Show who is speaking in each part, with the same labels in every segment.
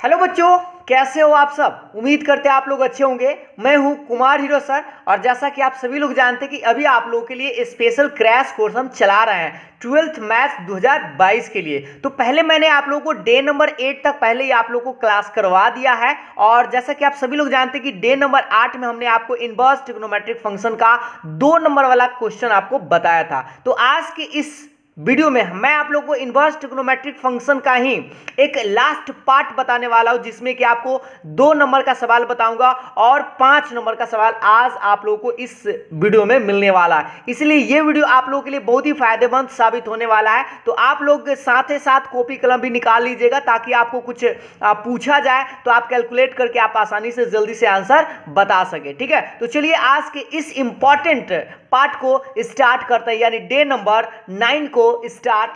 Speaker 1: Hello बच्चों, कैसे हो आप सब। उम्मीद करते हैं आप लोग अच्छे होंगे। मैं हूं कुमार हीरो सर और जैसा कि आप सभी लोग जानते हैं कि अभी आप लोगों के लिए स्पेशल क्रैश कोर्स हम चला रहे हैं 12th मैथ्स 2022 के लिए। तो पहले मैंने आप लोगों को डे नंबर 8 तक पहले ही आप लोगों को क्लास करवा दिया है और जैसा कि आप सभी लोग जानते हैं कि डे नंबर 8 में हमने आपको इनवर्स ट्रिग्नोमेट्रिक फंक्शन का 2 नंबर वाला क्वेश्चन आपको बताया था। तो आज के इस वीडियो में मैं आप लोगों को इनवर्स ट्रिग्नोमेट्रिक फंक्शन का ही एक लास्ट पार्ट बताने वाला हूं जिसमें कि आपको 2 नंबर का सवाल बताऊंगा और 5 नंबर का सवाल आज आप लोगों को इस वीडियो में मिलने वाला है। इसलिए ये वीडियो आप लोगों के लिए बहुत ही फायदेमंद साबित होने वाला है। तो आप लोग साथ ही साथ कॉपी कलम भी निकाल लीजिएगा ताकि आपको कुछ पूछा जाए तो आप कैलकुलेट करके आप आसानी से जल्दी से आंसर बता सके। ठीक है, तो चलिए आज के इस इंपॉर्टेंट पार्ट को स्टार्ट करते हैं, यानी डे नंबर 9 को स्टार्ट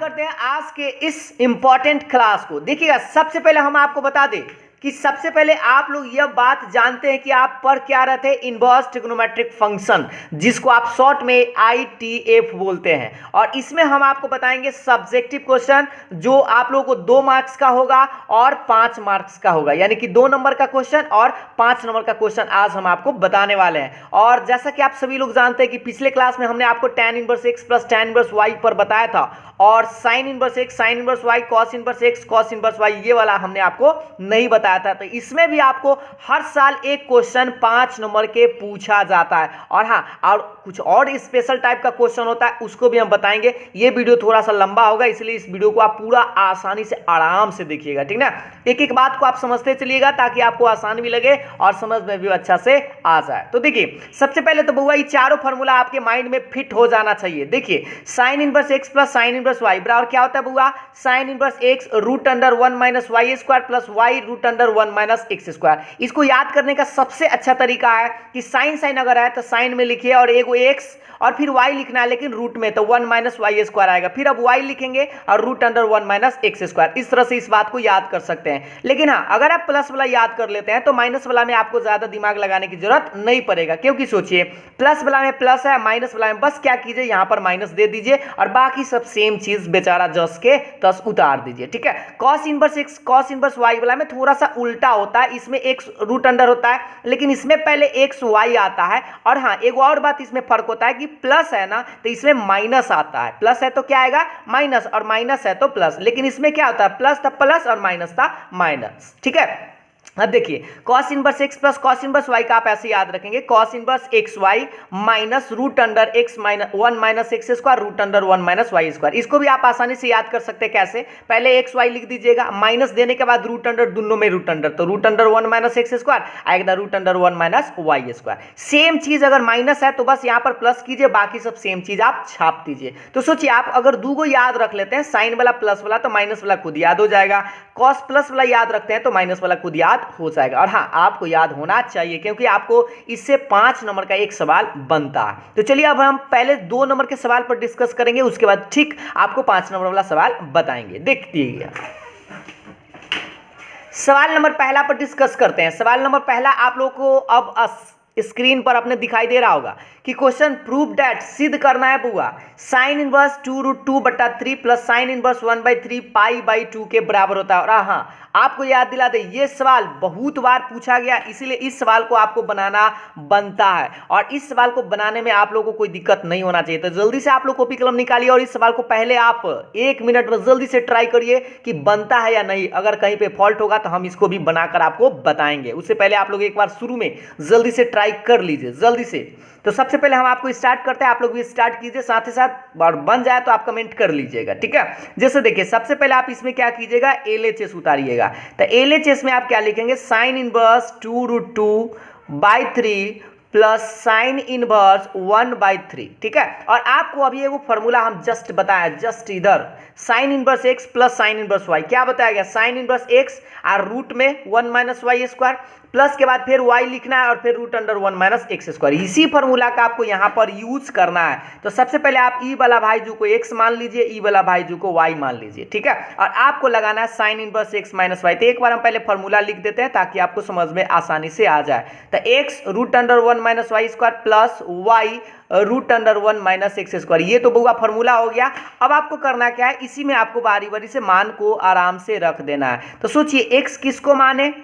Speaker 1: करते हैं आज के इस इंपॉर्टेंट क्लास को। देखिएगा, सबसे पहले हम आपको बता दें कि सबसे पहले आप लोग यह बात जानते हैं कि आप पढ़ क्या रहे थे, इनवर्स ट्रिग्नोमेट्रिक फंक्शन, जिसको आप शॉर्ट में ITF बोलते हैं। और इसमें हम आपको बताएंगे सब्जेक्टिव क्वेश्चन जो आप लोगों को 2 मार्क्स का होगा और 5 मार्क्स का होगा, यानी कि 2 नंबर का क्वेश्चन और 5 नंबर का क्वेश्चन आज हम आपको बताने वाले हैं। और जैसा कि आप सभी लोग जानते हैं कि पिछले क्लास में हमने आपको tan inverse x plus tan inverse y पर बताया था और sin inverse x sin inverse y cos inverse x cos inverse y ये वाला हमने आपको नहीं बताया था। तो इसमें भी आपको हर साल एक क्वेश्चन 5 नंबर के पूछा जाता है और हाँ, और कुछ और स्पेशल टाइप का क्वेश्चन होता है उसको भी हम बताएंगे। ये वीडियो थोड़ा सा लंबा होगा इसलिए इस वीडियो को आप पूरा आसानी से आराम से देखिएगा, ठीक ना। एक एक बात को आप समझते चलिएगा ताकि आपको आसान भी लगे और समझ में भी अच्छा से आ जाए। तो देखिए, सबसे पहले तो बउआ ये चारों फॉर्मूला आपके माइंड में फिट हो जाना चाहिए। देखिए, sine inverse x plus sine inverse y बराबर क्या होता है बउआ, sine inverse x root under 1 minus Y square plus y root under 1 minus x square. इसको याद करने का सबसे अच्छा तरीका है कि साइन साइन अगर है तो साइन में लिखिए और एक x और फिर y लिखना है लेकिन रूट में, तो 1 माइनस वाई स्क्वायर आएगा। फिर अब y लिखेंगे और root under 1 minus x square. इस तरह से इस बात को याद कर सकते हैं। लेकिन हाँ, अगर आप प्लस वाला याद कर लेते हैं तो माइनस वाला में आपको ज्यादा दिमाग लगाने की जरूरत नहीं पड़ेगा, क्योंकि सोचिए प्लस वाला में प्लस है, माइनस वाला में बस क्या कीजिए यहाँ पर माइनस दे दीजिए और बाकी सब सेम चीज बेचारा जस के तस उतार दीजिए। ठीक है, cos inverse x cos inverse y वाला में थोड़ा सा उल्टा होता है, इसमें x रूट अंडर होता है लेकिन इसमें पहले x y आता है। और हाँ, एक और बात इसमें फर्क होता है कि प्लस है ना तो इसमें माइनस आता है, प्लस है तो क्या आएगा माइनस और माइनस है तो प्लस, लेकिन इसमें क्या होता है प्लस था प्लस और माइनस था माइनस। ठीक है, अब देखिए cos inverse x plus cos inverse y का आप ऐसे याद रखेंगे, cos inverse xy minus root under x minus 1 minus x square root under 1 minus Y square. इसको भी आप आसानी से याद कर सकते हैं। कैसे, पहले xy लिख दीजिएगा, माइनस देने के बाद रूट अंडर, दोनों में रूट अंडर, तो root under 1 minus x square आएगा root under 1 minus Y square. Same चीज अगर माइनस है तो बस यहाँ पर प्लस कीजिए, बाकी सब सेम चीज आप छाप दीजिए। तो सोचिए आप अगर दो को याद रख लेते हैं, साइन वाला प्लस वाला, तो माइनस वाला खुद याद हो जाएगा, कॉस प्लस वाला याद रखते हैं तो माइनस वाला खुद याद हो जाएगा। और हाँ, आपको याद होना चाहिए क्योंकि आपको इससे 5 नंबर का एक सवाल बनता है। तो चलिए अब हम पहले 2 नंबर के सवाल पर डिस्कस करेंगे, उसके बाद ठीक आपको 5 नंबर वाला सवाल बताएंगे। देखिए सवाल नंबर पहला पर डिस्कस करते हैं। सवाल नंबर पहला आप लोगों को अब स्क्रीन पर अपने दिखाई दे रहा होगा कि क्वेश्चन प्रूव दैट, सिद्ध करना है बुआ, sine inverse 2√2/3 plus sine inverse 1/3 पाई/2 के बराबर होता है। और हाँ, आपको याद दिला दे ये सवाल बहुत बार पूछा गया, इसीलिए इस सवाल को आपको बनाना बनता है और इस सवाल को बनाने में आप लोगों को कोई दिक्कत नहीं होना चाहिए। तो जल्दी से आप लोग कॉपी कलम निकालिए और इस सवाल को पहले आप 1 मिनट में जल्दी से ट्राई करिए कि बनता है या नहीं। अगर कहीं पे फॉल्ट होगा तो हम इसको भी बनाकर आपको बताएंगे। उससे पहले आप लोग एक बार शुरू में जल्दी से ट्राई कर लीजिए जल्दी से। तो सबसे पहले हम आपको स्टार्ट करते हैं, आप लोग भी स्टार्ट कीजिए साथ ही साथ, और बन जाए तो आप कमेंट कर लीजिएगा। ठीक है, जैसे देखिए सबसे पहले आप इसमें क्या कीजिएगा, LHS उतारिएगा। तो LHS में आप क्या लिखेंगे, sine inverse 2√2/3 plus sine inverse 1/3। ठीक है, और आपको अभी एगो फॉर्मूला हम जस्ट बताया, जस्ट इधर sign inverse x plus sine inverse y, क्या बताया गया, साइन इनवर्स x और रूट में 1 माइनस वाई स्क्वायर, प्लस के बाद फिर y लिखना है और फिर root under 1 minus x square. इसी फॉर्मूला का आपको यहाँ पर यूज करना है। तो सबसे पहले आप ई वाला भाईजू को x मान लीजिए, ई वाला भाईजू को y मान लीजिए। ठीक है, और आपको लगाना है sine inverse x minus y. तो एक बार हम पहले फॉर्मूला लिख देते हैं ताकि आपको समझ में आसानी से आ जाए। तो x root under 1 minus Y square plus y root under 1 minus x square. ये तो बउआ फॉर्मूला हो गया। अब आपको करना क्या है, इसी में आपको बारी बारी से मान को आराम से रख देना है। तो सोचिए एक्स किसको माने,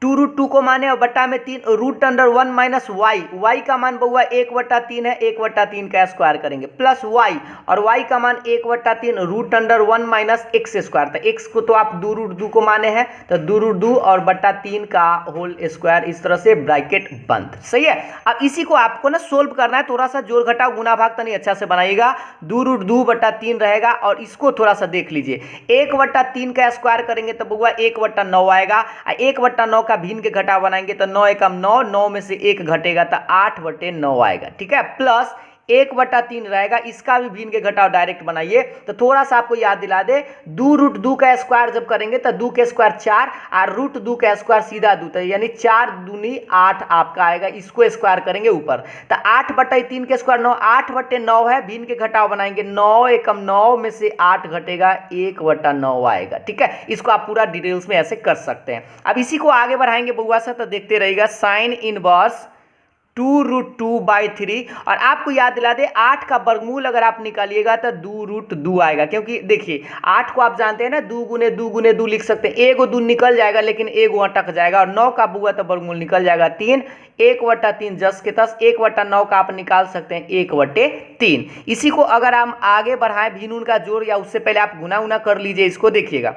Speaker 1: 2√2 को माने और बट्टा में 3 root under 1 minus y, y का मान बउआ 1/3 है, 1/3 का स्क्वायर करेंगे प्लस वाई, और वाई का मान 1/3 root under 1 minus x square. तो एक्स को तो आप 2√2 को माने हैं, तो 2√2 और बट्टा 3 का होल स्क्वायर, इस तरह से ब्रैकेट बंद। सही है। अब इसी को आपको ना सोल्व करना है, थोड़ा सा जोड़ घटाव गुना भाग तनी अच्छा से बनाइएगा। 2√2/3 रहेगा और इसको थोड़ा सा देख लीजिए, 1/3 का स्क्वायर करेंगे तो बउआ 1/9 आएगा, 1/9 का भिन्न के घटाव बनाएंगे तो 9 एकम 9, 9 में से 1 घटेगा तो 8/9 आएगा। ठीक है, प्लस 1/3 रहेगा, इसका भी भिन्न के घटाव डायरेक्ट बनाइए। तो थोड़ा सा आपको याद दिला दे, 2√2 का स्क्वायर जब करेंगे तो 2 के स्क्वायर 4 और √2 का स्क्वायर सीधा 2, तो यानी 4 दूनी 8 आपका आएगा। इसको स्क्वायर करेंगे ऊपर, तो 8/3 के स्क्वायर 9, 8/9 है, भिन्न के घटाव बनाएंगे 9 एकम 9 में से 8 घटेगा 1/9 आएगा। ठीक है, इसको आप पूरा डिटेल्स में ऐसे कर सकते हैं। अब इसी को आगे बढ़ाएंगे बउआ सा, तो देखते रहिएगा साइन इनवर्स 2√2/3। और आपको याद दिला दे, 8 का वर्गमूल अगर आप निकालिएगा तो 2√2 आएगा, क्योंकि देखिए 8 को आप जानते हैं ना 2 गुने 2 गुने 2 लिख सकते हैं, एगो 2 निकल जाएगा लेकिन एगो अटक जाएगा, और 9 का बुआ तो वर्गमूल निकल जाएगा 3, 1/3 10 के 10, 1/9 का आप निकाल सकते हैं 1/3। इसी को अगर हम आगे बढ़ाएं भिन्न का जोड़, या उससे पहले आप गुना उना कर लीजिए, इसको देखिएगा।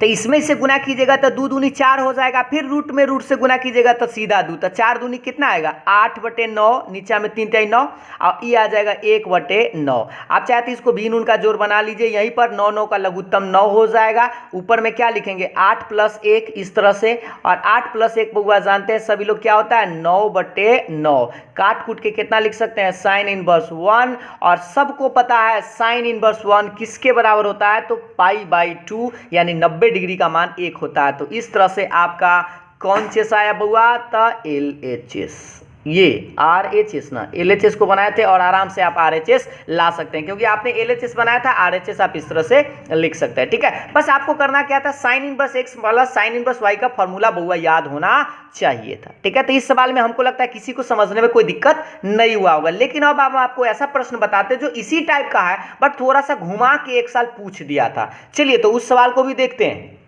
Speaker 1: तो इसमें से गुना कीजिएगा तो 2 दूनी 4 हो जाएगा, फिर रूट में रूट से गुना कीजिएगा तो सीधा 2, तो 4 दूनी कितना आएगा 8/9, नीचा में 3 3 9 और ये आ जाएगा 1/9। आप चाहते इसको भिन्न का जोड़ बना लीजिए, यहीं पर 9 9 का लघुत्तम 9 हो जाएगा। ऊपर में क्या लिखेंगे 8 + 1 इस तरह से, और 8 + 1 बउआ जानते हैं सभी लोग क्या होता है 9/9। काट कूट के कितना लिख सकते हैं साइन इनवर्स 1, और सबको पता है साइन इनवर्स 1 किसके बराबर होता है, तो π/2 यानी 90 डिग्री का मान 1 होता है। तो इस तरह से आपका कौन चेस आया बउआ, था LHS। ये RHS ना, LHS को बनाए थे और आराम से आप RHS ला सकते हैं, क्योंकि आपने LHS बनाया था, RHS आप इस तरह से लिख सकते हैं। ठीक है, बस आपको करना क्या था, sign inverse x plus sine inverse y का फॉर्मूला बउआ याद होना चाहिए था। ठीक है, तो इस सवाल में हमको लगता है किसी को समझने में कोई दिक्कत नहीं हुआ होगा। लेकिन अब हम आपको ऐसा प्रश्न बताते हैं जो इसी टाइप का है, बट थोड़ा सा घुमा के एक साल पूछ दिया था। चलिए तो उस सवाल को भी देखते हैं।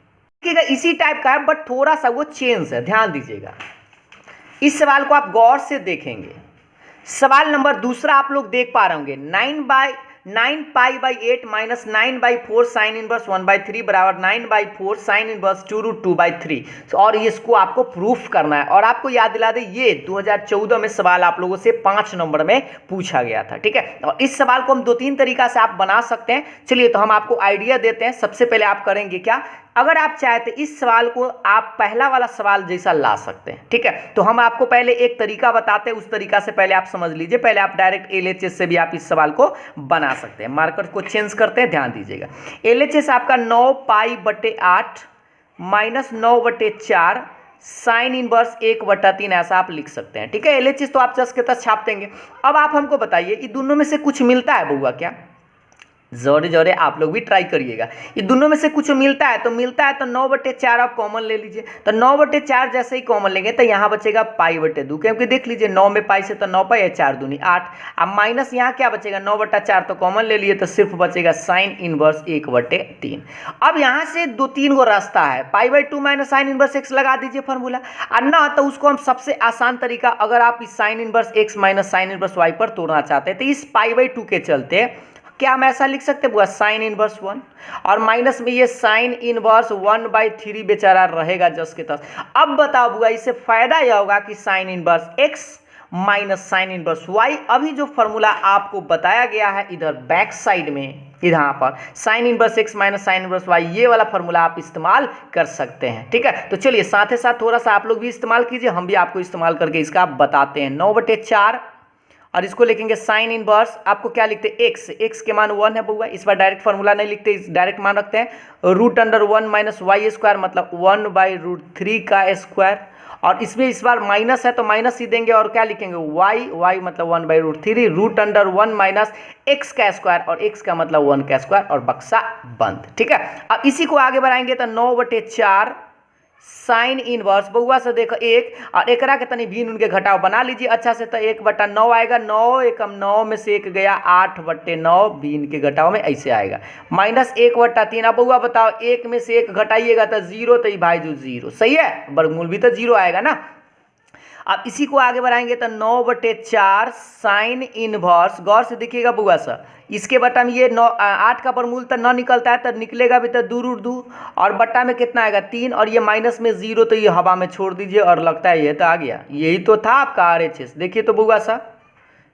Speaker 1: इसी टाइप का है बट थोड़ा सा वो चेंज है, ध्यान दीजिएगा। इस सवाल को आप गौर से देखेंगे। सवाल नंबर दूसरा आप लोग देख पा रहे होंगे, 9π/8 माइनस 9/4 साइन इनवर्स 1/3 बराबर 9/4 साइन इनवर्स 2√2/3। और इसको आपको प्रूफ करना है। और आपको याद दिला दे, ये 2014 में सवाल आप लोगों से 5 नंबर में पूछा गया था। ठीक है, और इस सवाल को हम 2-3 तरीका से आप बना सकते हैं। चलिए तो हम आपको आइडिया देते हैं। सबसे पहले आप करेंगे क्या, अगर आप चाहते इस सवाल को आप पहला वाला सवाल जैसा ला सकते हैं। ठीक है, तो हम आपको पहले एक तरीका बताते हैं, उस तरीका से पहले आप समझ लीजिए। पहले आप डायरेक्ट LHS से भी आप इस सवाल को बना सकते हैं। मार्कर को चेंज करते हैं, ध्यान दीजिएगा। LHS आपका 9π/8 माइनस 9/4 साइन इनवर्स 1/3 ऐसा आप लिख सकते हैं। ठीक है, LHS तो आप जस्ट के तस छाप देंगे। अब आप हमको बताइए, ये दोनों में से कुछ मिलता है बउआ क्या? जोरे जोरे आप लोग भी ट्राई करिएगा। ये दोनों में से कुछ मिलता है तो 9/4 आप कॉमन ले लीजिए। तो 9/4 जैसे ही कॉमन लेंगे तो यहाँ बचेगा π/2, क्योंकि देख लीजिए 9 में पाई से तो 9 पाई, 4 दूनी 8। अब माइनस यहाँ क्या बचेगा 9/4 तो कॉमन ले लिए, तो सिर्फ बचेगा साइन इनवर्स 1/3। अब यहाँ से 2-3 गो रास्ता है, π/2 माइनस साइन इनवर्स x लगा दीजिए फॉर्मूला, और ना तो उसको हम सबसे आसान तरीका, अगर आप इस sign inverse x minus sine inverse y पर तोड़ना चाहते हैं तो इस π/2 के चलते क्या हम ऐसा लिख सकते हैं साइन इनवर्स 1, और माइनस में ये साइन इनवर्स 1/3 बेचारा रहेगा जस के तस। अब बताओ बुआ, इससे फायदा यह होगा कि sine inverse x minus sine inverse y, अभी जो फॉर्मूला आपको बताया गया है इधर बैक साइड में, यहाँ पर sign inverse x minus sine inverse y, ये वाला फॉर्मूला आप इस्तेमाल कर सकते हैं। ठीक है, तो चलिए साथ ही साथ थोड़ा सा आप लोग भी इस्तेमाल कीजिए, हम भी आपको इस्तेमाल करके इसका बताते हैं। 9/4 और इसको लिखेंगे साइन इनवर्स, आपको क्या लिखते हैं x के मान 1 है बउआ। इस बार डायरेक्ट फार्मूला नहीं लिखते, डायरेक्ट मान रखते हैं √1 माइनस वाई स्क्वायर, मतलब 1/√3 का स्क्वायर। और इसमें इस बार माइनस है तो माइनस ही देंगे, और क्या लिखेंगे y मतलब 1/√3 √1 माइनस x का स्क्वायर, और x का मतलब 1 का स्क्वायर, और बक्सा बंद। ठीक है, अब इसी को आगे बढ़ाएंगे तो 9/4 साइन इनवर्स बउआ से देखो एक और एकरा के तनी भिन्न उनके घटाव बना लीजिए अच्छा से। तो 1/9 आएगा, 9 एकम 9 में से 1 गया, 8/9 भिन्न के घटाव में ऐसे आएगा, माइनस 1/3। अब बउआ बताओ 1 में से 1 घटाइएगा तो 0, तो भाई जो 0 सही है, वर्गमूल भी तो 0 आएगा ना। अब इसी को आगे बढ़ाएंगे तो 9/4 साइन इनवर्स, गौर से देखिएगा बुआ सर, इसके बटा में ये 8 का वर्गमूल तो न निकलता है, तो निकलेगा भी तो 2√2 और बट्टा में कितना आएगा 3 और ये माइनस में 0, तो ये हवा में छोड़ दीजिए और लगता है ये तो आ गया। यही तो था आपका RHS। देखिए तो बुआ सा,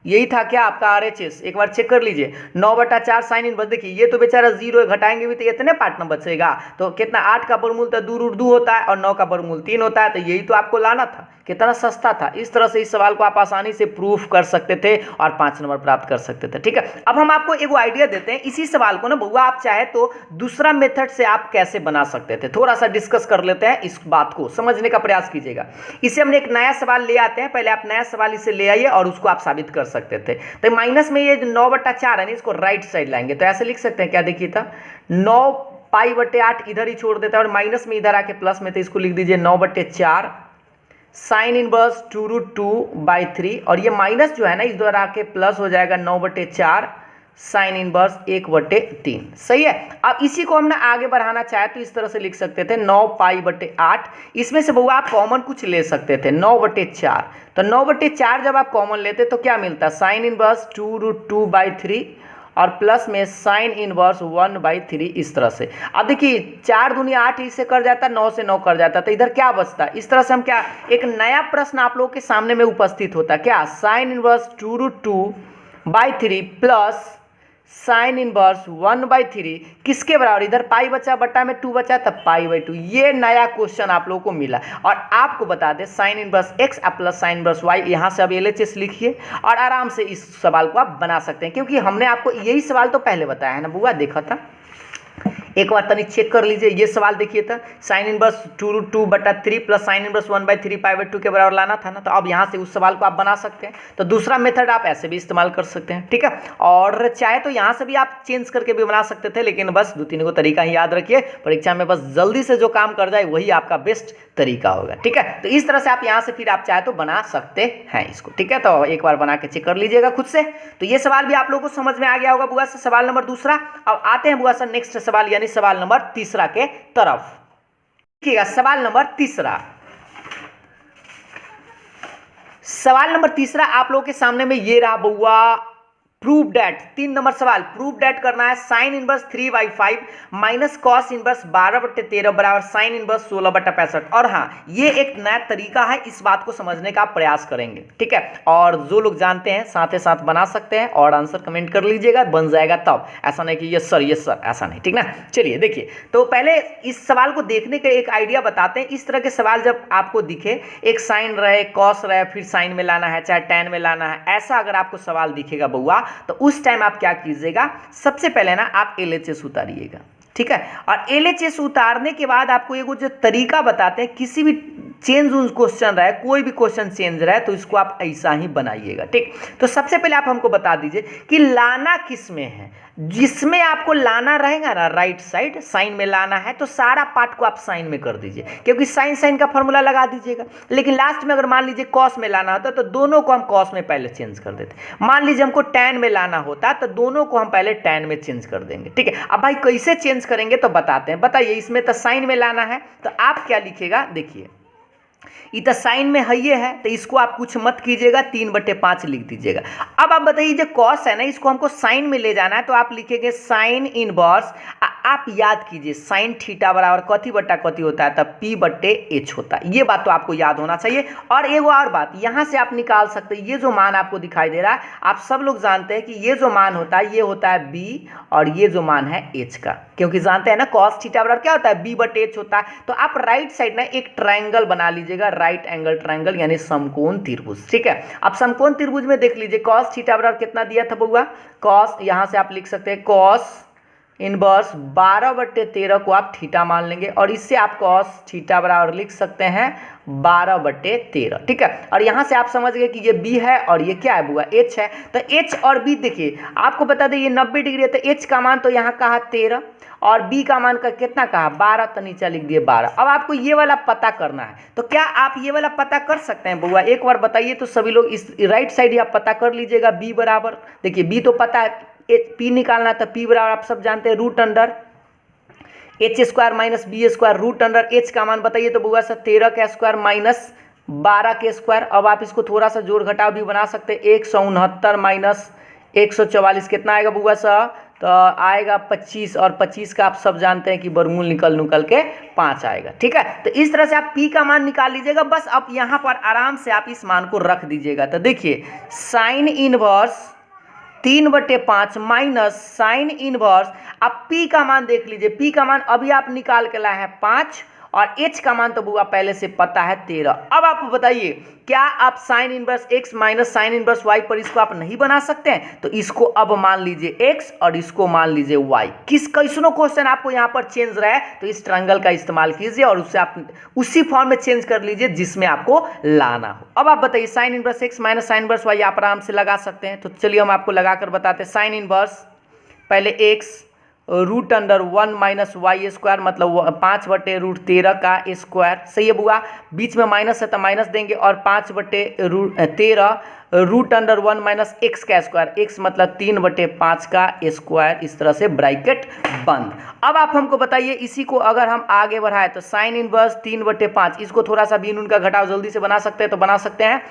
Speaker 1: यही था क्या आपका RHS, एक बार चेक कर लीजिए। 9/4 साइन इनवर्स, देखिए ये तो बेचारा 0 घटाएंगे भी तो इतने पार्ट में बचेगा, तो कितना 8 का वर्गमूल तो 2√2 होता है और 9 का वर्गमूल 3 होता है, तो यही तो आपको लाना था। कितना सस्ता था। इस तरह से इस सवाल को आप आसानी से प्रूफ कर सकते थे और 5 नंबर प्राप्त कर सकते थे। ठीक है, अब हम आपको एक आइडिया देते हैं इसी सवाल को ना बउआ, आप चाहे तो दूसरा मेथड से आप कैसे बना सकते थे, थोड़ा सा डिस्कस कर लेते हैं, इस बात को समझने का प्रयास कीजिएगा। इसे हमने एक नया सवाल ले आते हैं, पहले आप नया सवाल इसे ले आइए और उसको आप साबित कर सकते थे। तो माइनस में ये 9/4 है ना, इसको राइट साइड लाएंगे तो ऐसे लिख सकते हैं, क्या देखिए था 9π/8 इधर ही छोड़ देता है और माइनस में इधर आके प्लस में, तो इसको लिख दीजिए 9/4 साइन इनवर्स 2√2/3 और ये माइनस जो है ना इस द्वारा आके प्लस हो जाएगा 9/4 साइन इनवर्स 1/3। सही है। अब इसी को हमने आगे बढ़ाना चाहे तो इस तरह से लिख सकते थे 9π/8, इसमें से बउआ आप कॉमन कुछ ले सकते थे 9/4, तो 9/4 जब आप कॉमन लेते तो क्या मिलता, साइन इनवर्स 2√2/3 और प्लस में साइन इनवर्स 1/3। इस तरह से अब देखिए 4 दूनी 8 इससे कर जाता, 9 से 9 कर जाता, तो इधर क्या बचता। इस तरह से हम क्या, एक नया प्रश्न आप लोगों के सामने में उपस्थित होता, क्या sine inverse 2√2/3 plus sine inverse 1/3 किसके बराबर, इधर पाई बचा, बट्टा में 2 बचा, तब π/2। ये नया क्वेश्चन आप लोगों को मिला और आपको बता दें sign inverse x plus sine inverse y, यहाँ से अब LHS लिखिए और आराम से इस सवाल को आप बना सकते हैं, क्योंकि हमने आपको यही सवाल तो पहले बताया है ना बुआ, देखा था। एक बार तनिक चेक कर लीजिए, ये सवाल देखिए था sine inverse 2√2/3 plus sine inverse 1/3 π/2 के बराबर लाना था ना, तो अब यहाँ से उस सवाल को आप बना सकते हैं। तो दूसरा मेथड आप ऐसे भी इस्तेमाल कर सकते हैं। ठीक है, और चाहे तो यहाँ से भी आप चेंज करके भी बना सकते थे, लेकिन बस 2-3 को तरीका ही याद रखिए, परीक्षा में बस जल्दी से जो काम कर जाए वही आपका बेस्ट तरीका होगा। ठीक है, तो इस तरह से आप यहाँ से फिर आप चाहे तो बना सकते हैं इसको। ठीक है, तो एक बार बना के चेक कर लीजिएगा खुद से। तो ये सवाल भी आप लोगों को समझ में आ गया होगा बुआ से, सवाल नंबर दूसरा। अब आते हैं बुआ से नेक्स्ट सवाल यानी सवाल नंबर तीसरा के तरफ। देखिएगा सवाल नंबर तीसरा, सवाल नंबर तीसरा आप लोगों के सामने में ये रहा बउआ, प्रूव डेट 3 नंबर सवाल, प्रूव डेट करना है sine inverse 3/5 minus cos inverse 12/13 बराबर साइन इनवर्स 16/65। और हाँ, ये एक नया तरीका है, इस बात को समझने का प्रयास करेंगे। ठीक है, और जो लोग जानते हैं साथ ही साथ बना सकते हैं और आंसर कमेंट कर लीजिएगा, बन जाएगा तब, ऐसा नहीं कि यस सर ऐसा नहीं। ठीक ना, चलिए देखिए, तो पहले इस सवाल को देखने के एक आइडिया बताते हैं। इस तरह के सवाल जब आपको दिखे, एक साइन रहे, कॉस रहे, फिर साइन में लाना है, चाहे टैन में लाना है, ऐसा अगर आपको सवाल दिखेगा बउआ, तो उस टाइम आप क्या कीजिएगा, सबसे पहले ना आप LHS उतारिएगा। ठीक है, और LHS उतारने के बाद आपको एक जो तरीका बताते हैं, किसी भी चेंज क्वेश्चन रहे, कोई भी क्वेश्चन चेंज रहे, तो इसको आप ऐसा ही बनाइएगा। ठीक, तो सबसे पहले आप हमको बता दीजिए कि लाना किस में है, जिसमें आपको लाना रहेगा ना राइट साइड, साइन में लाना है तो सारा पार्ट को आप साइन में कर दीजिए, क्योंकि साइन का फॉर्मूला लगा दीजिएगा। लेकिन लास्ट में अगर मान लीजिए कॉस में लाना होता तो दोनों को हम कॉस में पहले चेंज कर देते। मान लीजिए हमको टैन में लाना होता तो दोनों को हम पहले टैन में चेंज कर देंगे। ठीक है, अब भाई कैसे चेंज करेंगे तो बताते हैं। बताइए, इसमें तो साइन में लाना है तो आप क्या लिखिएगा, देखिए इधर साइन में है ये है, तो इसको आप कुछ मत कीजिएगा, 3/5 लिख दीजिएगा। अब आप बताइए जो कॉस है ना, इसको हमको साइन में ले जाना है, तो आप लिखेंगे साइन इनवर्स, आप याद कीजिए साइन थीटा बराबर कथी बट्टा कथी होता है, तब P/H होता है। ये बात तो आपको याद होना चाहिए। और एक और बात यहाँ से आप निकाल सकते हैं, ये जो मान आपको दिखाई दे रहा है, आप सब लोग जानते हैं कि ये जो मान होता है ये होता है B और ये जो मान है H का, क्योंकि जानते हैं ना कॉस थीटा बराबर क्या होता है, B/H होता है। तो आप राइट साइड ना एक ट्रायंगल बना लीजिएगा, राइट एंगल ट्रायंगल यानी समकोण त्रिभुज। ठीक है, अब समकोण त्रिभुज में देख लीजिए कॉस थीटा बराबर कितना दिया था बउआ, कॉस, यहाँ से आप लिख सकते हैं कॉस इनवर्स 12/13 को आप थीटा मान लेंगे और इससे आप कॉस थीटा बराबर लिख सकते हैं 12/13। ठीक है, और यहाँ से आप समझ गए कि ये बी है और ये क्या है बुआ, एच है। तो एच और बी देखिए आपको बता दें ये 90 डिग्री है, तो एच का मान तो यहाँ कहा 13 और बी का मान का कितना कहा 12, तो नीचे लिख दिए 12। अब आपको ये वाला पता करना है, तो क्या आप ये वाला पता कर सकते हैं बुआ, एक बार बताइए तो सभी लोग इस राइट साइड ही आप पता कर लीजिएगा। बी बराबर देखिए बी तो पता है, पी निकालना है तो पी बराबर आप सब जानते हैं root under h square minus b square root under h का मान बताइए तो बुआ सर 13 का स्क्वायर माइनस 12 के स्क्वायर। अब आप इसको थोड़ा सा जोड़ घटाव भी बना सकते हैं, 169 माइनस 144 कितना आएगा बुआ सर, तो आएगा 25 और 25 का आप सब जानते हैं कि वर्गमूल निकल के 5 आएगा। ठीक है, तो इस तरह से आप पी का मान निकाल लीजिएगा। बस अब यहाँ पर आराम से आप इस मान को रख दीजिएगा। तो देखिए sine inverse 3/5 minus sine inverse, आप पी का मान देख लीजिए, पी का मान अभी आप निकाल के लाए हैं 5 और एच का मान तो बुआ पहले से पता है 13। अब आप बताइए क्या आप sine inverse x minus sine inverse y पर इसको आप नहीं बना सकते हैं, तो इसको अब मान लीजिए एक्स और इसको मान लीजिए वाई। कैसनो क्वेश्चन आपको यहाँ पर चेंज रहा है तो इस ट्रायंगल का इस्तेमाल कीजिए और उससे आप उसी फॉर्म में चेंज कर लीजिए जिसमें आपको लाना हो। अब आप बताइए sine inverse x minus sine inverse y आप आराम से लगा सकते हैं, तो चलिए हम आपको लगा कर बताते हैं। साइन इनवर्स पहले x root under 1 minus Y square मतलब 5/√13 का स्क्वायर, सही है बुआ, बीच में माइनस है तो माइनस देंगे और 5/13 रूट अंडर 1 माइनस एक्स का स्क्वायर, एक्स मतलब 3/5 का स्क्वायर, इस तरह से ब्रैकेट बंद। अब आप हमको बताइए इसी को अगर हम आगे बढ़ाए तो साइन इनवर्स 3/5, इसको थोड़ा सा बीन उनका घटाव जल्दी से बना सकते हैं, तो बना सकते हैं।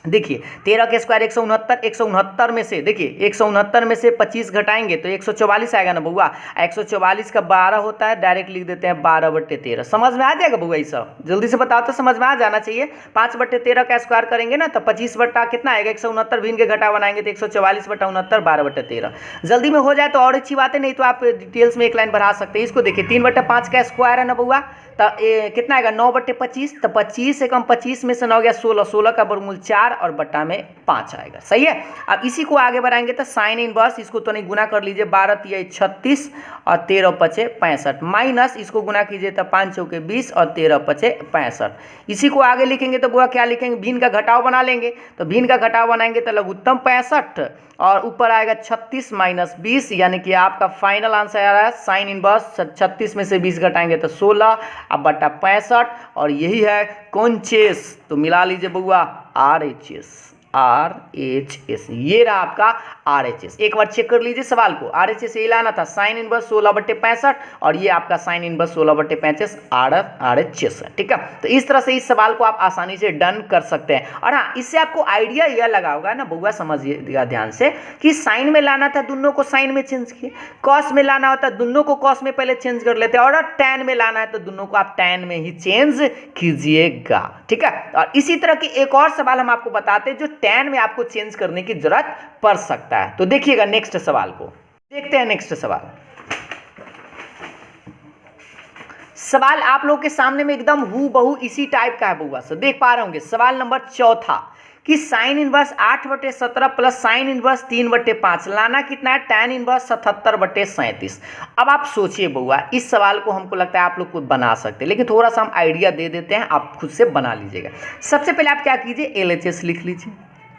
Speaker 1: देखिए 13 के स्क्वायर 169, 169 में से देखिए 169 में से 25 घटाएंगे तो 144 आएगा ना बुआ, 144 का 12 होता है, डायरेक्ट लिख देते हैं 12/13। समझ में आ जाएगा बुआ, ये सब जल्दी से बताओ तो समझ में आ जाना चाहिए। 5/13 का स्क्वायर करेंगे ना तो 25 बट्टा कितना आएगा 169, भिन्न के घटा बनाएंगे तो 144/69 12/13। जल्दी में हो जाए तो और अच्छी बात है, नहीं तो आप डिटेल्स में एक लाइन बढ़ा सकते हैं। इसको देखिए 3/5 का स्क्वायर है ना बुआ, तो कितना आएगा 9/25, तो 25 से कम 25 में से 9 गया 16, 16 का वर्गमूल 4 और बट्टा में 5 आएगा, सही है। अब इसी को आगे बढ़ाएंगे तो साइन इनवर्स, इसको तो नहीं गुना कर लीजिए, 12 × 36 और 13 × 5 65 माइनस इसको गुना कीजिए तो 5 × 4 = 20 और 13 × 5 65। इसी को आगे लिखेंगे तो बुआ क्या लिखेंगे, भिन्न का घटाव बना लेंगे, तो भिन्न का घटाव बनाएंगे तो लघुत्तम 65 और ऊपर आएगा 36 माइनस 20, यानी कि आपका फाइनल आंसर आ रहा है साइन इनवर्स 36 में से 20 घटाएंगे तो 16 अब बटा 65 और यही है कौनचेस, तो मिला लीजिए बुआ RHS, ये रहा आपका RHS। एक बार चेक कर लीजिए सवाल को, RHS यही लाना था, साइन इनवर्स 16/65 और ये आपका साइन इनवर्स 16/65 RHS है। ठीक है, तो इस तरह से इस सवाल को आप आसानी से डन कर सकते हैं। और हाँ, इससे आपको आइडिया यह लगा होगा ना बुआ, समझिएगा ध्यान से कि साइन में लाना था दोनों को साइन में चेंज किए, कॉस में लाना होता है दोनों को कॉस में पहले चेंज कर लेते हैं, और टैन में लाना है तो दोनों को आप टैन में ही चेंज कीजिएगा। ठीक है, और इसी तरह की एक और सवाल हम आपको बताते हैं जो टैन में आपको चेंज करने की जरूरत पड़ सकता है। तो देखिएगा नेक्स्ट सवाल को, देखते हैं नेक्स्ट सवाल। सवाल आप लोग के सामने में एकदम हूबहू इसी टाइप का है बुआ, सो देख पा रहे होंगे। सवाल नंबर 4 कि sine inverse 8/17 plus sine inverse 3/5 लाना कितना है, टैन इनवर्स 77/37। अब आप सोचिए बुआ, इस सवाल को हमको लगता है आप लोग खुद बना सकते हैं, लेकिन थोड़ा सा हम आइडिया दे देते हैं, आप खुद से बना लीजिएगा। सबसे पहले आप क्या कीजिए, LHS लिख लीजिए,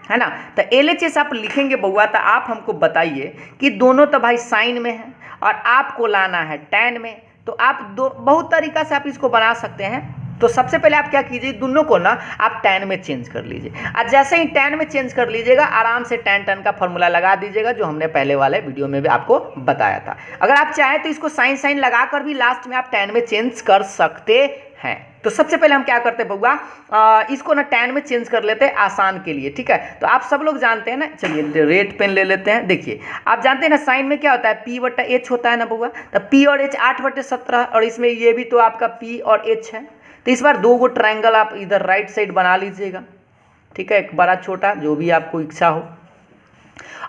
Speaker 1: है ना। तो LHS आप लिखेंगे बुआ तो आप हमको बताइए कि दोनों तो भाई साइन में है और आपको लाना है टैन में, तो आप बहुत तरीका से आप इसको बना सकते हैं। तो सबसे पहले आप क्या कीजिए, दोनों को ना आप टैन में चेंज कर लीजिए, और जैसे ही टैन में चेंज कर लीजिएगा आराम से टैन का फॉर्मूला लगा दीजिएगा जो हमने पहले वाले वीडियो में भी आपको बताया था। अगर आप चाहें तो इसको साइन लगाकर भी लास्ट में आप टैन में चेंज कर सकते हैं। तो सबसे पहले हम क्या करते हैं बउआ, इसको ना टैन में चेंज कर लेते हैं आसान के लिए। ठीक है, तो आप सब लोग जानते हैं ना, चलिए रेड पेन ले लेते हैं। देखिए आप जानते हैं ना साइन में क्या होता है, P/H होता है ना बउआ, तो P और H 8/17 और इसमें ये भी तो आपका P और H है। तो इस बार 2 ट्रायंगल आप इधर राइट साइड बना लीजिएगा। ठीक है, एक बड़ा छोटा जो भी आपको इच्छा हो।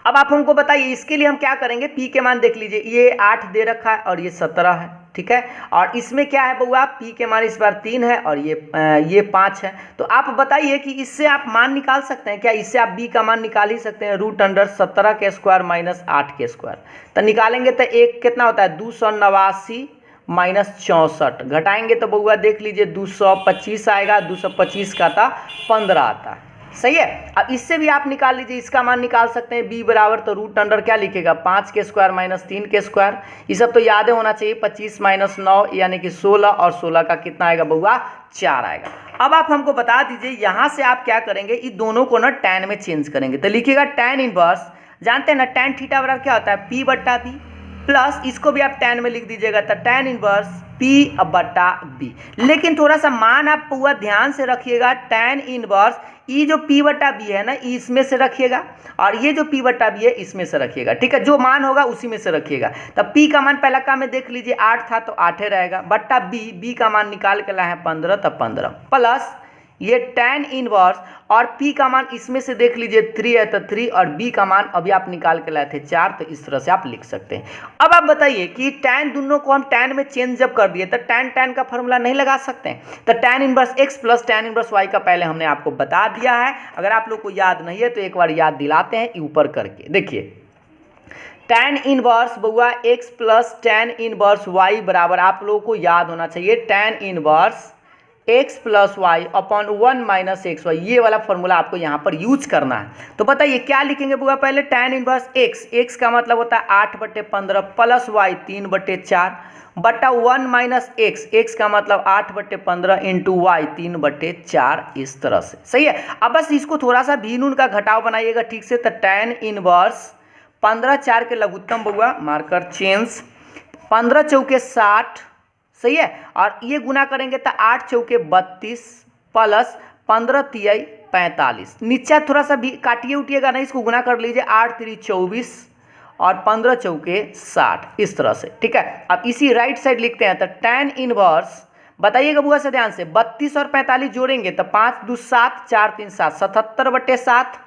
Speaker 1: अब आप हमको बताइए इसके लिए हम क्या करेंगे, P के मान देख लीजिए, ये 8 दे रखा है और ये 17 है। ठीक है। और इसमें क्या है बउआ, p के मान इस बार 3 है और ये 5 है। तो आप बताइए कि इससे आप मान निकाल सकते हैं क्या? इससे आप b का मान निकाल ही सकते हैं, √17 के स्क्वायर माइनस 8 के स्क्वायर। तो निकालेंगे तो एक कितना होता है 289 माइनस 64, घटाएंगे तो बउआ देख लीजिए 225 आएगा, 225 का था 15 आता है, सही है। अब इससे भी आप निकाल लीजिए, इसका मान निकाल सकते हैं b बराबर, तो रूट अंडर क्या लिखेगा 5 के स्क्वायर माइनस 3 के स्क्वायर। ये सब तो याद होना चाहिए। 25 माइनस 9 यानी कि 16, और 16 का कितना आएगा बउआ 4 आएगा। अब आप हमको बता दीजिए यहाँ से आप क्या करेंगे, इन दोनों को ना tan में चेंज करेंगे। तो लिखिएगा tan इनवर्स, जानते हैं ना tan थीटा बराबर क्या होता है p/b, प्लस इसको भी आप tan में लिख दीजिएगा, तो tan इनवर्स p/b। लेकिन थोड़ा सा मान आप पूरा ध्यान से रखिएगा, tan इनवर्स ये जो p/b है ना इसमें से रखिएगा, और ये जो p/b है इसमें से रखिएगा, ठीक है। जो मान होगा उसी में से रखिएगा। तब p का मान पहला का में देख लीजिए 8 था तो 8 रहेगा, बट्टा b का मान निकाल के लाए हैं 15, तब 15 प्लस ये tan इनवर्स, और p का मान इसमें से देख लीजिए 3 है तो 3, और b का मान अभी आप निकाल के लाए थे 4, तो इस तरह से आप लिख सकते हैं। अब आप बताइए कि tan दोनों को हम tan में चेंज जब कर दिए तो tan का फॉर्मूला नहीं लगा सकते हैं? तो tan inverse x plus tan inverse y का पहले हमने आपको बता दिया है। अगर आप लोग को याद नहीं है तो एक बार याद दिलाते हैं ऊपर करके। देखिए tan इनवर्स बउआ x plus tan inverse y बराबर आप लोगों को याद होना चाहिए tan inverse x plus y upon 1 minus x y, ये वाला फॉर्मूला आपको यहाँ पर यूज करना है। तो बताइए क्या लिखेंगे बुआ, पहले tan इनवर्स x का मतलब होता है 8/15 प्लस y 3/4 बटा 1 माइनस x का मतलब 8/15 इंटू वाई 3/4, इस तरह से, सही है। अब बस इसको थोड़ा सा भी नून का घटाव बनाइएगा ठीक से। तो tan इनवर्स 15 4 के लघुत्तम बउआ, मार्कर चेंज, 15 चौके 60, सही है। और ये गुना करेंगे तो 8 चौके 32 प्लस 15 तिहाई 45, नीचे थोड़ा सा भी काटिए उठिएगा नहीं, इसको गुना कर लीजिए 8 3 24 और 15 चौके 60, इस तरह से, ठीक है। अब इसी राइट साइड लिखते हैं। तो tan इनवर्स बताइएगा बुआ से ध्यान से, 32 और 45 जोड़ेंगे तो 5 2 7 4 3 7, 77/7,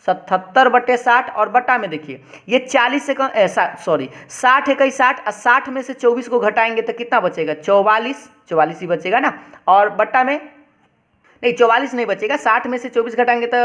Speaker 1: 77/60, और बटा में देखिए ये 40 से 60 है कहीं 60, और 60 में से 24 को घटाएंगे तो कितना बचेगा 44 ही बचेगा ना, और बटा में नहीं 44 नहीं बचेगा, 60 में से 24 घटाएंगे तो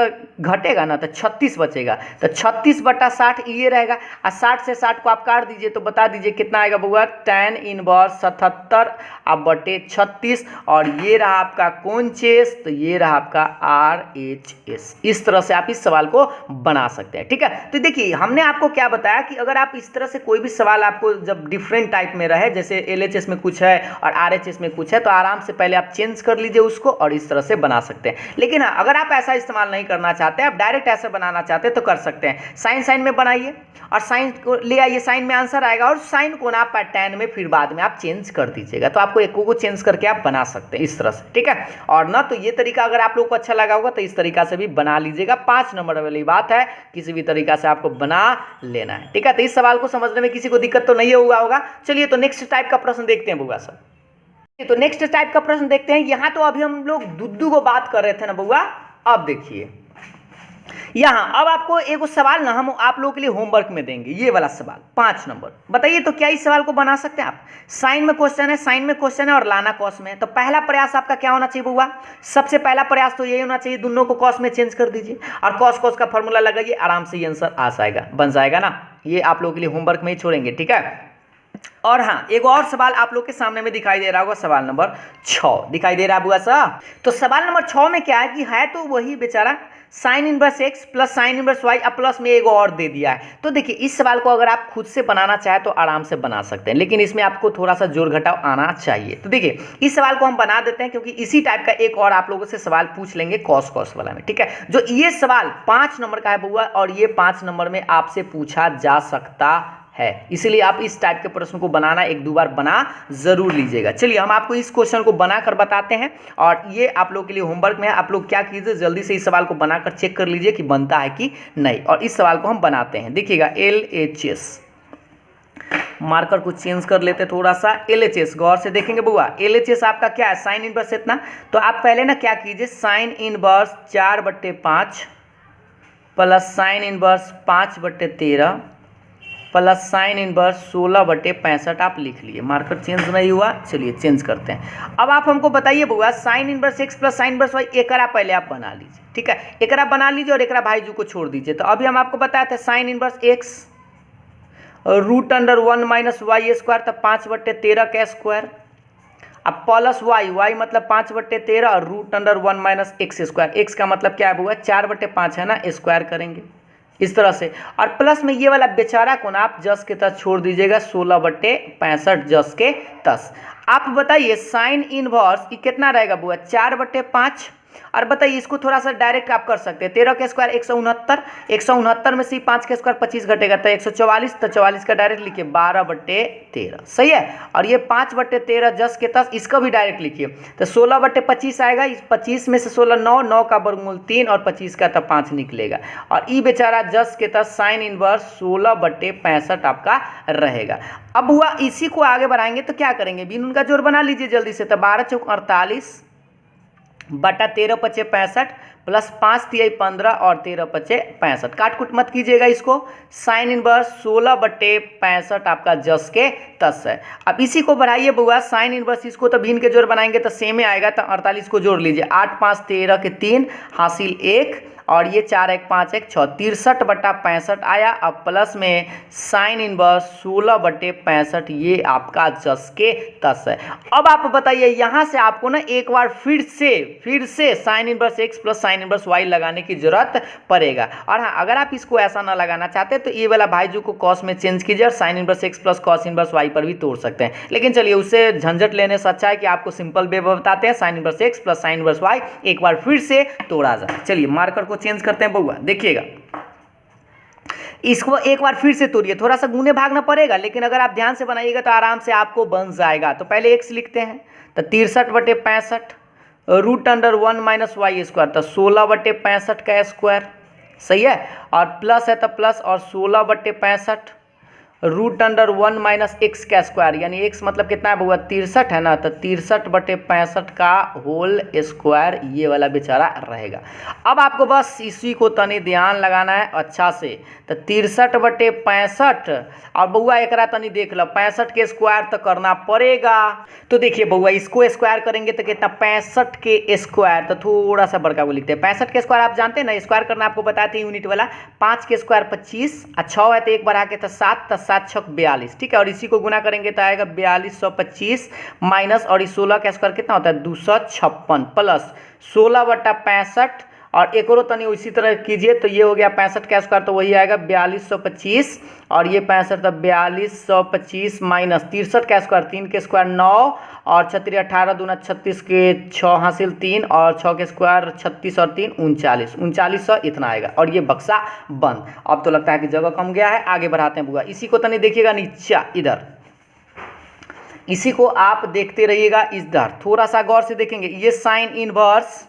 Speaker 1: घटेगा ना, तो 36 बचेगा। तो 36/60 ये रहेगा, और 60 से 60 को आप काट दीजिए तो बता दीजिए कितना आएगा बउआ, tan इनवर्स 77/36, और ये रहा आपका कौन चेस, तो ये रहा आपका RHS। इस तरह से आप इस सवाल को बना सकते हैं, ठीक है। तो देखिए हमने आपको क्या बताया कि अगर आप इस तरह से कोई भी सवाल आपको जब डिफरेंट टाइप में रहे, जैसे LHS में कुछ है और RHS में कुछ है, तो आराम से पहले आप चेंज कर लीजिए उसको और इस तरह से बना सकते हैं। लेकिन हाँ, अगर आप ऐसा इस्तेमाल नहीं करना चाहते, आप डायरेक्ट ऐसे बनाना चाहते हैं तो कर सकते हैं। साइन में बनाइए और साइन को ले आइए, साइन में आंसर आएगा, और साइन को ना आप tan में फिर बाद में आप चेंज कर दीजिएगा, तो आपको एक को चेंज करके आप बना सकते हैं इस तरह से, ठीक है। और ना तो ये तरीका अगर आप लोग को अच्छा लगा होगा तो इस तरीका से भी बना लीजिएगा। 5 नंबर वाली बात है, किसी भी तरीका से आपको बना लेना है, ठीक है। तो इस सवाल को समझने में किसी को दिक्कत तो नहीं हुआ होगा। चलिए तो नेक्स्ट टाइप का प्रश्न देखते हैं बुआ सर। तो नेक्स्ट टाइप का प्रश्न देखते हैं। यहाँ तो अभी हम लोग दुद्दू को बात कर रहे थे ना बुआ, अब देखिए यहाँ अब आपको एक सवाल ना हम आप लोगों के लिए होमवर्क में देंगे, ये वाला सवाल 5 नंबर। बताइए तो क्या इस सवाल को बना सकते हैं आप? साइन में क्वेश्चन है और लाना कॉस में है। तो पहला प्रयास आपका क्या होना चाहिए बुआ? सबसे पहला प्रयास तो यही होना चाहिए, दोनों को कॉस में चेंज कर दीजिए और कॉस का फॉर्मूला लगाइए, आराम से ये आंसर आ जाएगा, बन जाएगा ना। ये आप लोगों के लिए होमवर्क में ही छोड़ेंगे, ठीक है। और हाँ, एक और सवाल आप लोग के सामने में दिखाई दे रहा होगा, सवाल नंबर 6 दिखाई दे रहा है बुआ सा। तो सवाल नंबर 6 में क्या है कि है तो वही बेचारा sign inverse x plus sine inverse y, अब प्लस में एक और दे दिया है। तो देखिए इस सवाल को अगर आप खुद से बनाना चाहे तो आराम से बना सकते हैं, लेकिन इसमें आपको थोड़ा सा जोड़ घटाव आना चाहिए। तो देखिए इस सवाल को हम बना देते हैं, क्योंकि इसी टाइप का एक और आप लोगों से सवाल पूछ लेंगे कॉस वाला में, ठीक है। जो ये सवाल 5 नंबर का है बुआ, और ये 5 नंबर में आपसे पूछा जा सकता है, इसलिए आप इस टाइप के प्रश्न को बनाना 1-2 बार बना जरूर लीजिएगा। चलिए हम आपको इस क्वेश्चन को बनाकर बताते हैं, और ये आप लोग के लिए होमवर्क में है। आप लोग क्या कीजिए, जल्दी से इस सवाल को बनाकर चेक कर लीजिए कि बनता है कि नहीं, और इस सवाल को हम बनाते हैं। देखिएगा LHS, मार्कर को चेंज कर लेते थोड़ा सा। LHS गौर से देखेंगे बुआ, LHS आपका क्या है, साइन इनवर्स इतना। तो आप पहले ना क्या कीजिए, sine inverse 4/5 plus sine inverse 5/13 plus sine inverse 16/65 आप लिख लिए। मार्कर चेंज नहीं हुआ, चलिए चेंज करते हैं। अब आप हमको बताइए बुआ, sine inverse x plus sine inverse y एकरा पहले आप बना लीजिए, ठीक है, एकरा बना लीजिए और एकरा भाईजू को छोड़ दीजिए। तो अभी हम आपको बताए थे sine inverse x √1 minus Y square, तो 5/13 का स्क्वायर, अब प्लस वाई मतलब 5/13 और √1 माइनस एक्स स्क्वायर, एक्स का मतलब क्या है बुआ 4/5 है ना, स्क्वायर करेंगे इस तरह से। और प्लस में ये वाला बेचारा को ना आप जस के तस छोड़ दीजिएगा, 16/65 जस के तस। आप बताइए साइन इनवर्स ये कितना रहेगा बुआ 4/5। और बताइए इसको थोड़ा सा डायरेक्ट आप कर सकते हैं, 13 का स्क्वायर 169, 169 में से 5 का स्क्वायर 25 घटेगा तो 144, तो 44 का डायरेक्ट लिखिए 12/13, सही है। और ये 5/13 जस के तस, इसका भी डायरेक्ट लिखिए, तो 16/25 आएगा, इस 25 में से 16 9 का वर्गमूल 3 और 25 का तो 5 निकलेगा। और ये बेचारा जस के तस साइन इनवर्स 16/65 आपका रहेगा। अब हुआ इसी को आगे बढ़ाएंगे तो क्या करेंगे, बिन उनका जोड़ बना लीजिए जल्दी से, तो 12 चौक 48 बटा 13 पचे 65 प्लस 5 तिहाई 15 और 13 पचे 65, काट कुट मत कीजिएगा इसको। साइन इनवर्स 16/65 आपका जस के तस है। अब इसी को बढ़ाइए बुआ, साइन इनवर्स इसको तो भिन्न के जोड़ बनाएंगे तो सेम ही आएगा, तो 48 को जोड़ लीजिए, 8 5 13 के 3 हासिल 1 और ये 4 1 5 1 6, 63/65 आया। अब प्लस में साइन इनवर्स 16/65 ये आपका जस के तस है। अब आप बताइए यहाँ से आपको ना एक बार फिर से sine inverse x plus sine inverse y लगाने की जरूरत पड़ेगा। और हाँ, अगर आप इसको ऐसा ना लगाना चाहते तो ये वाला भाईजू को कॉस में चेंज कीजिए और sine inverse x plus cos inverse y पर भी तोड़ सकते हैं। लेकिन चलिए उससे झंझट लेने से अच्छा है कि आपको सिंपल वे बताते हैं, sine inverse x plus sine inverse y एक बार फिर से तोड़ा जाए। चलिए मार्कर को चेंज करते हैं बउआ, देखिएगा इसको एक बार फिर से तोड़िए, थोड़ा सा गुने भागना पड़ेगा लेकिन अगर आप ध्यान से बनाइएगा तो आराम से आपको बन जाएगा। तो पहले एक्स लिखते हैं, तो 63/65 √1 माइनस वाई स्क्वायर, तो 16/65 का स्क्वायर, सही है। और प्लस है तो प्लस और 16/65 √1 माइनस एक्स का स्क्वायर, यानी एक्स मतलब कितना है बउआ 63 है ना, तो 63/65 का होल स्क्वायर ये वाला बेचारा रहेगा। अब आपको बस इसी को तनी ध्यान लगाना है अच्छा से, तो 63/65 और बउआ एकरा तनी देख लो 65 के स्क्वायर तो करना पड़ेगा। तो देखिए बउआ इसको स्क्वायर करेंगे तो कितना 65 के स्क्वायर, तो थोड़ा सा बड़का को लिखते हैं। 65 के स्क्वायर आप जानते हैं ना, स्क्वायर करना आपको बताते हैं यूनिट वाला। 5 के स्क्वायर 25, 6 है तो एक बढ़ा के तो 7, तो 7 6 42, ठीक है। और इसी को गुना करेंगे तो आएगा 4225 माइनस, और इस 16 का स्क्वायर कितना होता है 256 प्लस 16/65 और एक और तनी इसी तरह कीजिए तो ये हो गया 65 का स्क्वायर, तो वही आएगा 4225 और ये 65 तो 4225 माइनस 63 का स्क्वायर, 3 के स्क्वायर 9 और 36 18 दूना 36 के 6 हासिल 3 और 6 के स्क्वायर 36 और 3 39, 3900 इतना आएगा और ये बक्सा बंद। अब तो लगता है कि जगह कम गया है, आगे बढ़ाते हैं बुआ। इसी को तनी देखिएगा नीचा इधर, इसी को आप देखते रहिएगा इधर, थोड़ा सा गौर से देखेंगे। ये साइन इनवर्स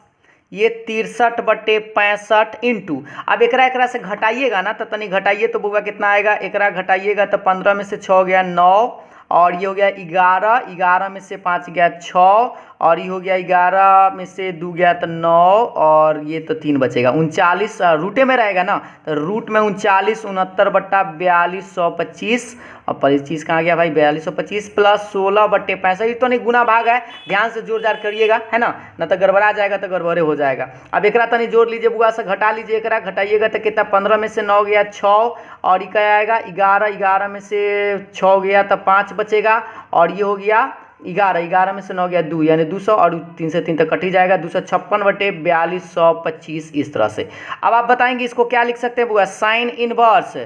Speaker 1: ये 63/65 इंटू, अब एकरा से घटाइएगा ना तो तनी घटाइए तो बुआ कितना आएगा, एकरा घटाइएगा तो 15 में से 6 गया 9 और ये हो गया 11, 11 में से 5 गया 6 और ये हो गया 11 में से 2 गया तो 9 और ये तो 3 बचेगा 39, रूटे में रहेगा ना तो रूट में 39 69/4225 और 25 कहाँ गया भाई 4225 प्लस 16/65, ये तो नहीं गुना भाग है, ध्यान से जोड़ जाड़ करिएगा है ना, न तो गड़बड़ा जाएगा तो गड़बड़े हो जाएगा। अब एकरा तनी जोड़ लीजिए बुआ से, घटा लीजिए, एकरा घटाइएगा तो कितना 15 में से 9 गया 6 और ये क्या आएगा 11, 11 में से 6 गया तो 5 बचेगा और ये हो गया 11, 11 में से 9 गया 2 यानी 200 और 3 से 3 तक कट ही जाएगा 256/4225 इस तरह से। अब आप बताएंगे इसको क्या लिख सकते हैं बुआ, साइन इनवर्स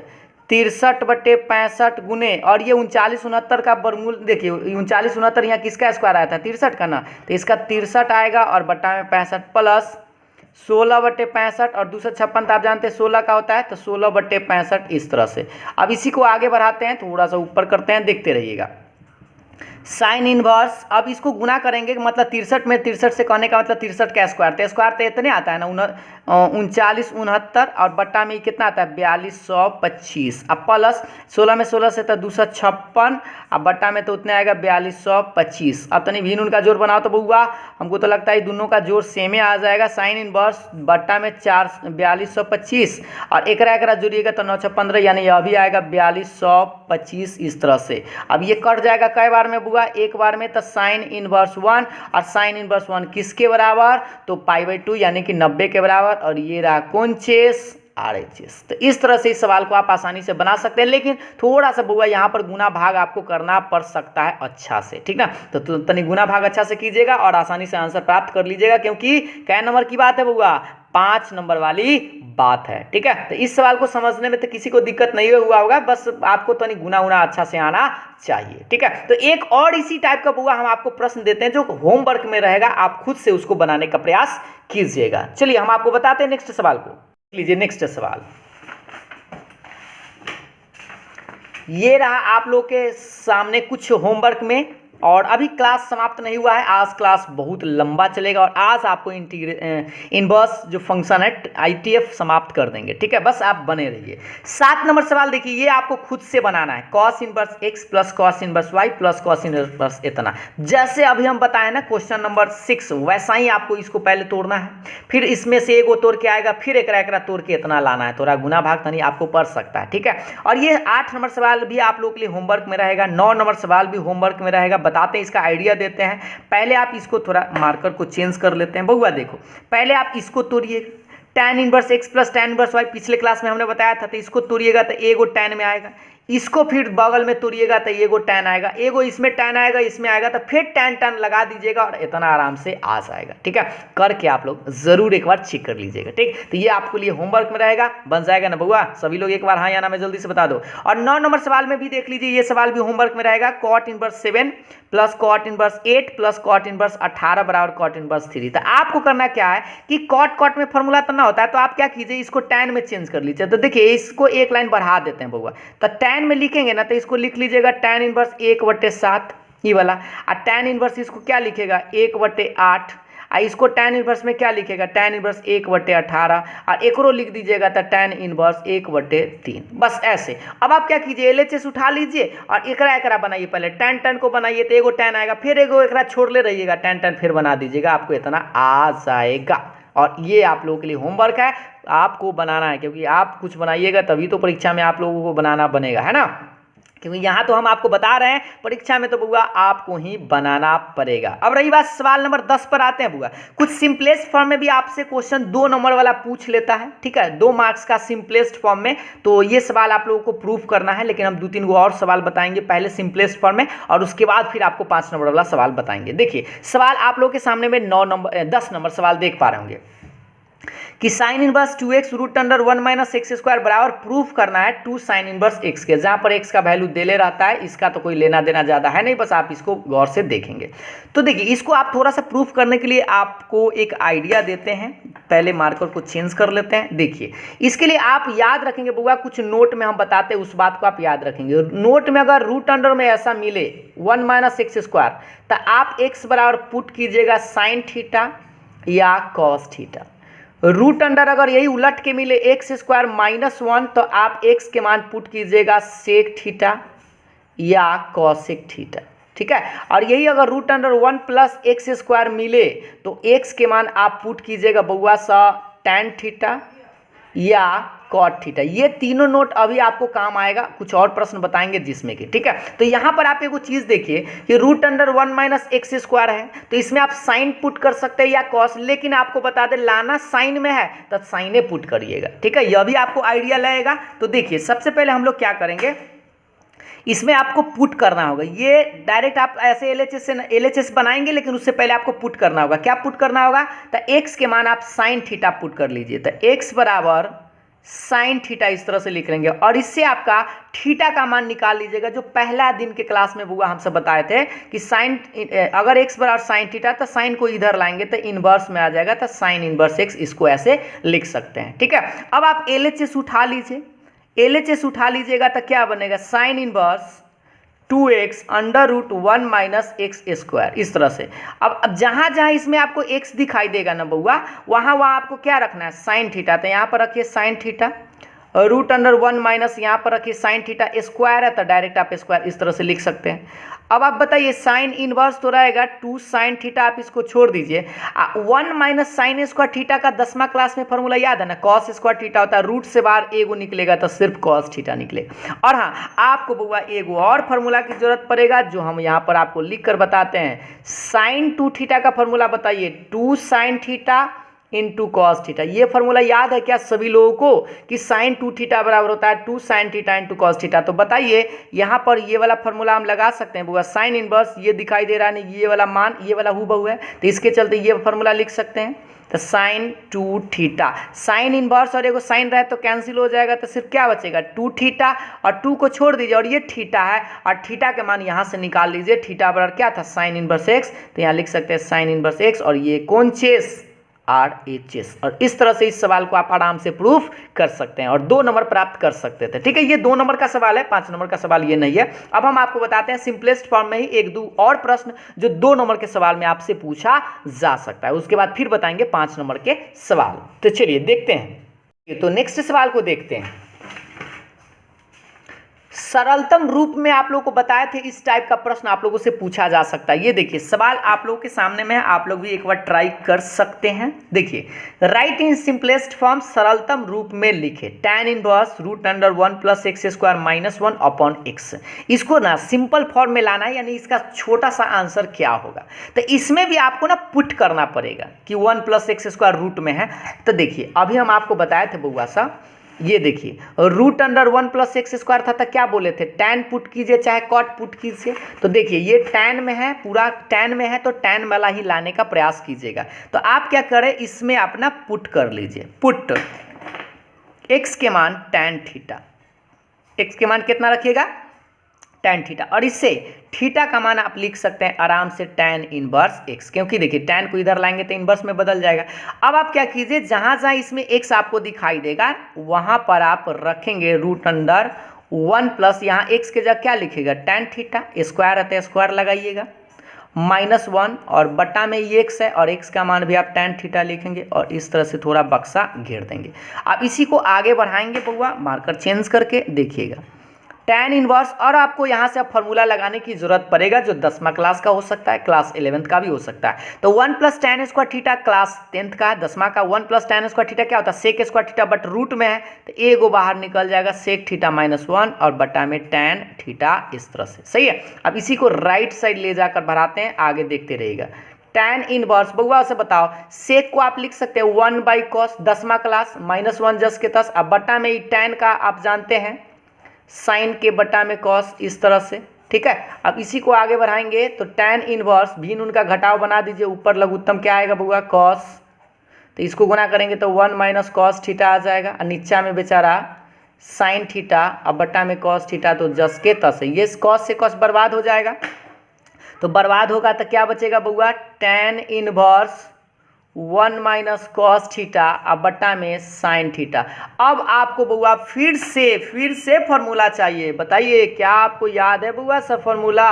Speaker 1: 63/65 गुने और ये 39 69 का वर्गमूल, देखिए 39 69 यहाँ किसका स्क्वायर आया था 63 का ना, तो इसका 63 आएगा और बट्टा में 65 प्लस 16/65 और 256 तो आप जानते हैं 16 का होता है तो 16/65 इस तरह से। अब इसी को आगे बढ़ाते हैं, थोड़ा सा ऊपर करते हैं, देखते रहिएगा। साइन इनवर्स, अब इसको गुना करेंगे मतलब 63 में 63 से कहने का मतलब 63 का स्क्वायर, तो स्क्वायर तो इतने आता है ना 39 69 और बट्टा में कितना आता है 4225, अब प्लस 16 में 16 से तो 256 अब बट्टा में तो उतने आएगा 4225। अब तनी भिन्न उनका जोड़ बनाओ तो बउआ हमको तो लगता है दोनों का जोड़ सेम ही आ जाएगा, साइन इनवर्स बट्टा में 4225 और एकरा जोड़िएगा तो 915 यानी यह भी आएगा 4225 इस तरह से। अब ये कट जाएगा कई बार में बुआ, एक बार में, तो साइन इनवर्स 1 और साइन इनवर्स 1 किसके बराबर, तो π/2 यानी कि 90 के बराबर, और ये रहा कौन चेस RHS। तो इस तरह से इस सवाल को आप आसानी से बना सकते हैं, लेकिन थोड़ा सा बुआ यहाँ पर गुना भाग आपको करना पड़ सकता है अच्छा से, ठीक ना। तो तनी गुना भाग अच्छा से कीजिएगा और आसानी से आंसर प्राप्त कर लीजिएगा, क्योंकि कै नंबर की बात है बुआ, 5 नंबर वाली बात है, ठीक है। तो इस सवाल को समझने में तो किसी को दिक्कत नहीं हुआ होगा, बस आपको तो नहीं गुना उना अच्छा से आना चाहिए, ठीक है। तो एक और इसी टाइप का बुआ हम आपको प्रश्न देते हैं जो होमवर्क में रहेगा, आप खुद से उसको बनाने का प्रयास कीजिएगा। चलिए हम आपको बताते हैं नेक्स्ट सवाल को। लीजिए नेक्स्ट सवाल, ये रहा आप लोग के सामने कुछ होमवर्क में, और अभी क्लास समाप्त नहीं हुआ है, आज क्लास बहुत लंबा चलेगा और आज आपको इनवर्स जो फंक्शन है ITF समाप्त कर देंगे, ठीक है। बस आप बने रहिए। 7 नंबर सवाल देखिए, ये आपको खुद से बनाना है, cos inverse x plus cos inverse y plus cos inverse इतना, जैसे अभी हम बताए ना क्वेश्चन नंबर 6, वैसा ही आपको इसको पहले तोड़ना है, फिर इसमें से एगो तोड़ के आएगा, फिर एकरा तोड़ के इतना लाना है, थोड़ा गुना भाग तनी आपको पड़ सकता है, ठीक है। और ये 8 नंबर सवाल भी आप लोग के लिए होमवर्क में रहेगा, 9 नंबर सवाल भी होमवर्क में रहेगा। बताते हैं, इसका आइडिया देते हैं। पहले आप इसको थोड़ा मार्कर को चेंज कर लेते हैं बहुआ, देखो पहले आप इसको तोड़िए, tan inverse x plus tan inverse y पिछले क्लास में हमने बताया था, तो इसको तोड़िएगा तो एगो tan में आएगा, इसको फिर बगल में तोड़िएगा तो एगो tan आएगा, एगो इसमें tan आएगा, इसमें आएगा, तो फिर tan लगा दीजिएगा और इतना आराम से आ जाएगा, ठीक है। करके आप लोग जरूर एक बार चेक कर लीजिएगा, ठीक। तो ये आपके लिए होमवर्क में रहेगा, बन जाएगा ना बउआ, सभी लोग एक बार हाँ या ना में जल्दी से बता दो। और 9 नंबर सवाल में भी देख लीजिए, ये सवाल भी होमवर्क में रहेगा, cot inverse 7 plus cot inverse 8 plus cot inverse 18 बराबर cot इनवर्स 3। तो आपको करना क्या है कि cot में फॉर्मूला तो ना होता है, तो आप क्या कीजिए, इसको tan में चेंज कर लीजिए। तो देखिए इसको एक लाइन बढ़ा देते हैं बउआ, तो tan में लिखेंगे ना, तो इसको लिख लीजिएगा tan इनवर्स 1/7 ये वाला, और tan इनवर्स इसको क्या लिखेगा 1/8, और इसको tan इनवर्स में क्या लिखेगा tan इनवर्स 1/18, और एकरो लिख दीजिएगा तो tan इनवर्स 1/3, बस ऐसे। अब आप क्या कीजिए, LHS उठा लीजिए और एकरा बनाइए, पहले tan को बनाइए तो एगो tan आएगा, फिर एगो एकरा छोड़ ले रहिएगा, tan फिर बना दीजिएगा, आपको इतना आ जाएगा। और ये आप लोगों के लिए होमवर्क है, आपको बनाना है, क्योंकि आप कुछ बनाइएगा तभी तो परीक्षा में आप लोगों को बनाना बनेगा, है ना। क्योंकि यहाँ तो हम आपको बता रहे हैं, परीक्षा में तो बुआ आपको ही बनाना पड़ेगा। अब रही बात सवाल नंबर 10 पर आते हैं बुआ, कुछ सिंपलेस्ट फॉर्म में भी आपसे क्वेश्चन 2 नंबर वाला पूछ लेता है, ठीक है, 2 मार्क्स का सिंपलेस्ट फॉर्म में। तो ये सवाल आप लोगों को प्रूफ करना है, लेकिन हम 2-3 गो और सवाल बताएंगे, पहले सिंपलेस्ट फॉर्म में और उसके बाद फिर आपको 5 नंबर वाला सवाल बताएंगे। देखिए सवाल आप लोगों के सामने में 10 नंबर सवाल देख पा रहे होंगे कि sine inverse 2x root under 1 - x square बराबर प्रूफ करना है 2 साइन इनवर्स x के, जहां पर x का वैल्यू दे ले रहता है, इसका तो कोई लेना देना ज़्यादा है नहीं, बस आप इसको गौर से देखेंगे। तो देखिए इसको आप थोड़ा सा प्रूफ करने के लिए आपको एक आइडिया देते हैं, पहले मार्कर को चेंज कर लेते हैं। देखिए इसके लिए आप याद रखेंगे बुआ, कुछ नोट में हम बताते हैं उस बात को आप याद रखेंगे। नोट में अगर रूट अंडर में ऐसा मिले 1 - x स्क्वायर, तो आप x बराबर पुट कीजिएगा साइन थीटा या कॉस थीटा। रूट अंडर अगर यही उलट के मिले x स्क्वायर -1, तो आप x के मान पुट कीजिएगा सेक थीटा या कॉसेक थीटा, ठीक है। और यही अगर रूट अंडर 1 + x स्क्वायर मिले तो x के मान आप पुट कीजिएगा बउआ सा tan थीटा या कॉट थीटा। ये तीनों नोट अभी आपको काम आएगा, कुछ और प्रश्न बताएंगे जिसमें कि, ठीक है। तो यहाँ पर आप एगो चीज़ देखिए कि रूट अंडर 1 - x स्क्वायर है, तो इसमें आप साइन पुट कर सकते हैं या कॉस, लेकिन आपको बता दें लाना साइन में है तो साइने पुट करिएगा, ठीक है। यह भी आपको आइडिया लगेगा। तो देखिए सबसे पहले हम लोग क्या करेंगे, इसमें आपको पुट करना होगा, ये डायरेक्ट आप ऐसे LHS बनाएंगे, लेकिन उससे पहले आपको पुट करना होगा। क्या पुट करना होगा, तो x के मान आप साइन थीटा पुट कर लीजिए, तो x बराबर साइन थीटा इस तरह से लिख लेंगे, और इससे आपका थीटा का मान निकाल लीजिएगा, जो पहला दिन के क्लास में बुआ हमसे बताए थे कि साइन अगर x बराबर साइन थीटा, तो साइन को इधर लाएंगे तो इनवर्स में आ जाएगा, तो साइन इनवर्स x, इसको ऐसे लिख सकते हैं, ठीक है। अब आप LHS उठा लीजिए, LHS उठा लीजिएगा तो क्या बनेगा, sine inverse 2x under root 1 minus x square, इस तरह से। अब जहाँ जहाँ इसमें आपको x दिखाई देगा ना बउआ, वहाँ वहाँ आपको क्या रखना है, साइन थीटा। तो यहाँ पर रखिए sine theta, root under 1 minus यहाँ पर रखिए साइन थीटा, स्क्वायर है तो डायरेक्ट आप स्क्वायर इस तरह से लिख सकते हैं। अब आप बताइए साइन इनवर्स तो रहेगा 2 साइन थीटा, आप इसको छोड़ दीजिए। 1 माइनस साइन स्क्वायर थीटा का 10वां क्लास में फॉर्मूला याद है ना, कॉस स्क्वायर थीटा होता है, रूट से बाहर एगो निकलेगा तो सिर्फ कॉस थीटा निकलेगा। और हाँ, आपको बउआ एगो और फॉर्मूला की जरूरत पड़ेगा जो हम यहाँ पर आपको लिख कर बताते हैं। साइन 2 थीटा का फॉर्मूला बताइए, 2 sine theta into cos theta. ये फॉर्मूला याद है क्या सभी लोगों को कि साइन 2 थीटा बराबर होता है 2 sine theta into cos theta. तो बताइए यहाँ पर ये वाला फॉर्मूला हम लगा सकते हैं बुआ, साइन इनवर्स ये दिखाई दे रहा है नहीं, ये वाला मान ये वाला हूबहू है, तो इसके चलते ये फॉर्मूला लिख सकते हैं। तो साइन 2 थीटा, साइन इनवर्स और एगो साइन रहे तो कैंसिल हो जाएगा, तो सिर्फ क्या बचेगा 2 थीटा, और 2 को छोड़ दीजिए और ये थीटा है और थीटा के मान यहाँ से निकाल लीजिए। थीटा बराबर क्या था, साइन इनवर्स एक्स, तो यहाँ लिख सकते हैं साइन इनवर्स एक्स और ये कौन चेस RHS। और इस तरह से इस सवाल को आप आराम से प्रूफ कर सकते हैं और 2 नंबर प्राप्त कर सकते थे। ठीक है, ये 2 नंबर का सवाल है, 5 नंबर का सवाल ये नहीं है। अब हम आपको बताते हैं सिंपलेस्ट फॉर्म में ही 1-2 और प्रश्न जो 2 नंबर के सवाल में आपसे पूछा जा सकता है, उसके बाद फिर बताएंगे 5 नंबर के सवाल। तो चलिए देखते हैं, तो नेक्स्ट सवाल को देखते हैं। सरलतम रूप में आप लोगों को बताए थे इस टाइप का प्रश्न आप लोगों से पूछा जा सकता है। ये देखिए सवाल आप लोगों के सामने में है, आप लोग भी एक बार ट्राई कर सकते हैं। देखिए, राइट इन सिंपलेस्ट फॉर्म, सरलतम रूप में लिखे tan inverse root under 1 plus x square minus 1 upon x. इसको ना सिंपल फॉर्म में लाना है, यानी इसका छोटा सा आंसर क्या होगा। तो इसमें भी आपको ना पुट करना पड़ेगा कि 1 प्लस एक्स स्क्वायर रूट में है। तो देखिए अभी हम आपको बताए थे बउआ सा, ये देखिए root under 1 plus x square था, तो क्या बोले थे, टैन पुट कीजिए चाहे कॉट पुट कीजिए। तो देखिए ये टैन में है, पूरा टैन में है, तो टैन वाला ही लाने का प्रयास कीजिएगा। तो आप क्या करें, इसमें अपना पुट कर लीजिए, पुट एक्स के मान टैन थीटा, एक्स के मान कितना रखिएगा टैन थीटा, और इससे थीटा का मान आप लिख सकते हैं आराम से टैन इनवर्स एक्स, क्योंकि देखिए टैन को इधर लाएंगे तो इनवर्स में बदल जाएगा। अब आप क्या कीजिए, जहाँ जहाँ इसमें एक्स आपको दिखाई देगा वहाँ पर आप रखेंगे रूट अंडर 1 प्लस, यहाँ एक्स के जगह क्या लिखेगा टैन थीटा, स्क्वायर रहता है स्क्वायर लगाइएगा, -1 और बटा में ये एक्स है और एक्स का मान भी आप टैन थीटा लिखेंगे और इस तरह से थोड़ा बक्सा घेर देंगे। आप इसी को आगे बढ़ाएंगे बउआ, मार्कर चेंज करके देखिएगा टैन इनवर्स, और आपको यहाँ से अब फॉर्मूला लगाने की जरूरत पड़ेगा जो 10वां क्लास का हो सकता है, क्लास 11th का भी हो सकता है। तो 1 plus tan square theta class 10th का, 10वां का 1 प्लस टैन स्क्वायर थीटा क्या होता है sec square theta, but root में है तो एगो बाहर निकल जाएगा सेक थीटा -1 और बटा में टैन थीटा, इस तरह से। सही है, अब इसी को राइट साइड ले जाकर बढ़ाते हैं, आगे देखते रहिएगा। टैन इनवर्स बउआ से बताओ, सेक को आप लिख सकते हैं 1 बाई कॉस, 10वां क्लास -1 जस के तस, अब बटा में टैन का आप जानते हैं साइन के बटा में कॉस, इस तरह से। ठीक है, अब इसी को आगे बढ़ाएंगे तो टैन इनवर्स भिन्न उनका घटाव बना दीजिए, ऊपर लघुत्तम क्या आएगा बउआ कॉस, तो इसको गुना करेंगे तो 1 माइनस कॉस थीटा आ जाएगा, और नीचा में बेचारा साइन थीटा, अब बटा में कॉस थीटा, तो जस के तस है, ये कॉस से कॉस बर्बाद हो जाएगा। तो बर्बाद होगा तो क्या बचेगा बउआ, tan inverse 1 minus cos theta अब बटा में साइन थीटा। अब आपको बउआ फिर से फॉर्मूला चाहिए, बताइए क्या आपको याद है बउआ सब फॉर्मूला,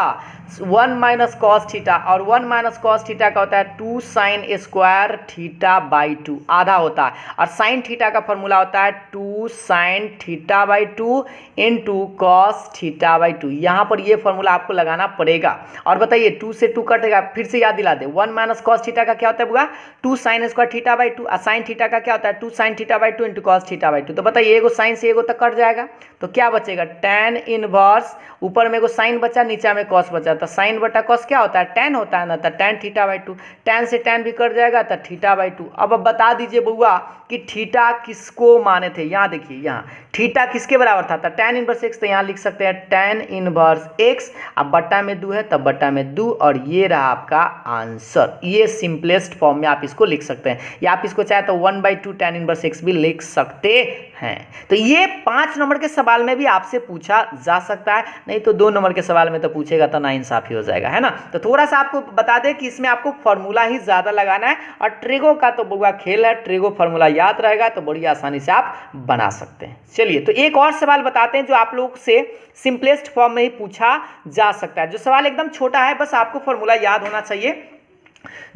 Speaker 1: 1 माइनस कॉस थीटा, और 1 माइनस कॉस थीटा का होता है 2 साइन स्क्वायर थीटा बाई 2, आधा होता है, और साइन थीटा का फॉर्मूला होता है 2 sine theta by 2 into cos theta by 2। यहाँ पर ये फॉर्मूला आपको लगाना पड़ेगा। और बताइए 2 से 2 कटेगा, फिर से याद दिला दे, 1 माइनस कॉस थीटा का क्या होता है बुआ 2 साइन स्क्वायर थीटा बाई 2, और साइन थीटा का क्या होता है 2 sine theta by 2 into cos theta by 2। तो बताइए एगो साइन से एगो तक कट जाएगा, तो क्या बचेगा टैन इनवर्स, ऊपर में एगो साइन बचा नीचा में कॉस बचा, तो साइन बटा कॉस क्या होता है टैन होता है ना, तो टैन थीटा बाई 2, टैन से टैन भी कट जाएगा तो थीटा बाई 2। अब बता दीजिए बउआ कि थीटा किसको माने थे, यहाँ देखिए यहाँ थीटा किसके बराबर था, तो टैन इनवर्स एक्स, तो यहाँ लिख सकते हैं टैन इनवर्स एक्स, अब बटा में 2 है तब बटा में 2, और ये रहा आपका आंसर। ये सिंपलेस्ट फॉर्म में आप इसको लिख सकते हैं, या आप इसको चाहे तो 1/2 टैन इनवर्स एक्स भी लिख सकते हैं। तो ये 5 नंबर के सवाल में भी आपसे पूछा जा सकता है, नहीं तो 2 नंबर के सवाल में तो पूछेगा तो नाइंसाफी हो जाएगा, है ना। तो थोड़ा सा आपको बता दें कि इसमें आपको फॉर्मूला ही ज़्यादा लगाना है, और ट्रेगो का तो बउआ खेल है, ट्रेगो फॉर्मूला याद रहेगा तो बड़ी आसानी से आप बना सकते हैं। चलिए चलिए तो एक और सवाल बताते हैं जो आप लोग से सिंपलेस्ट फॉर्म में ही पूछा जा सकता है। जो सवाल एकदम छोटा है, बस आपको फॉर्मूला याद होना चाहिए।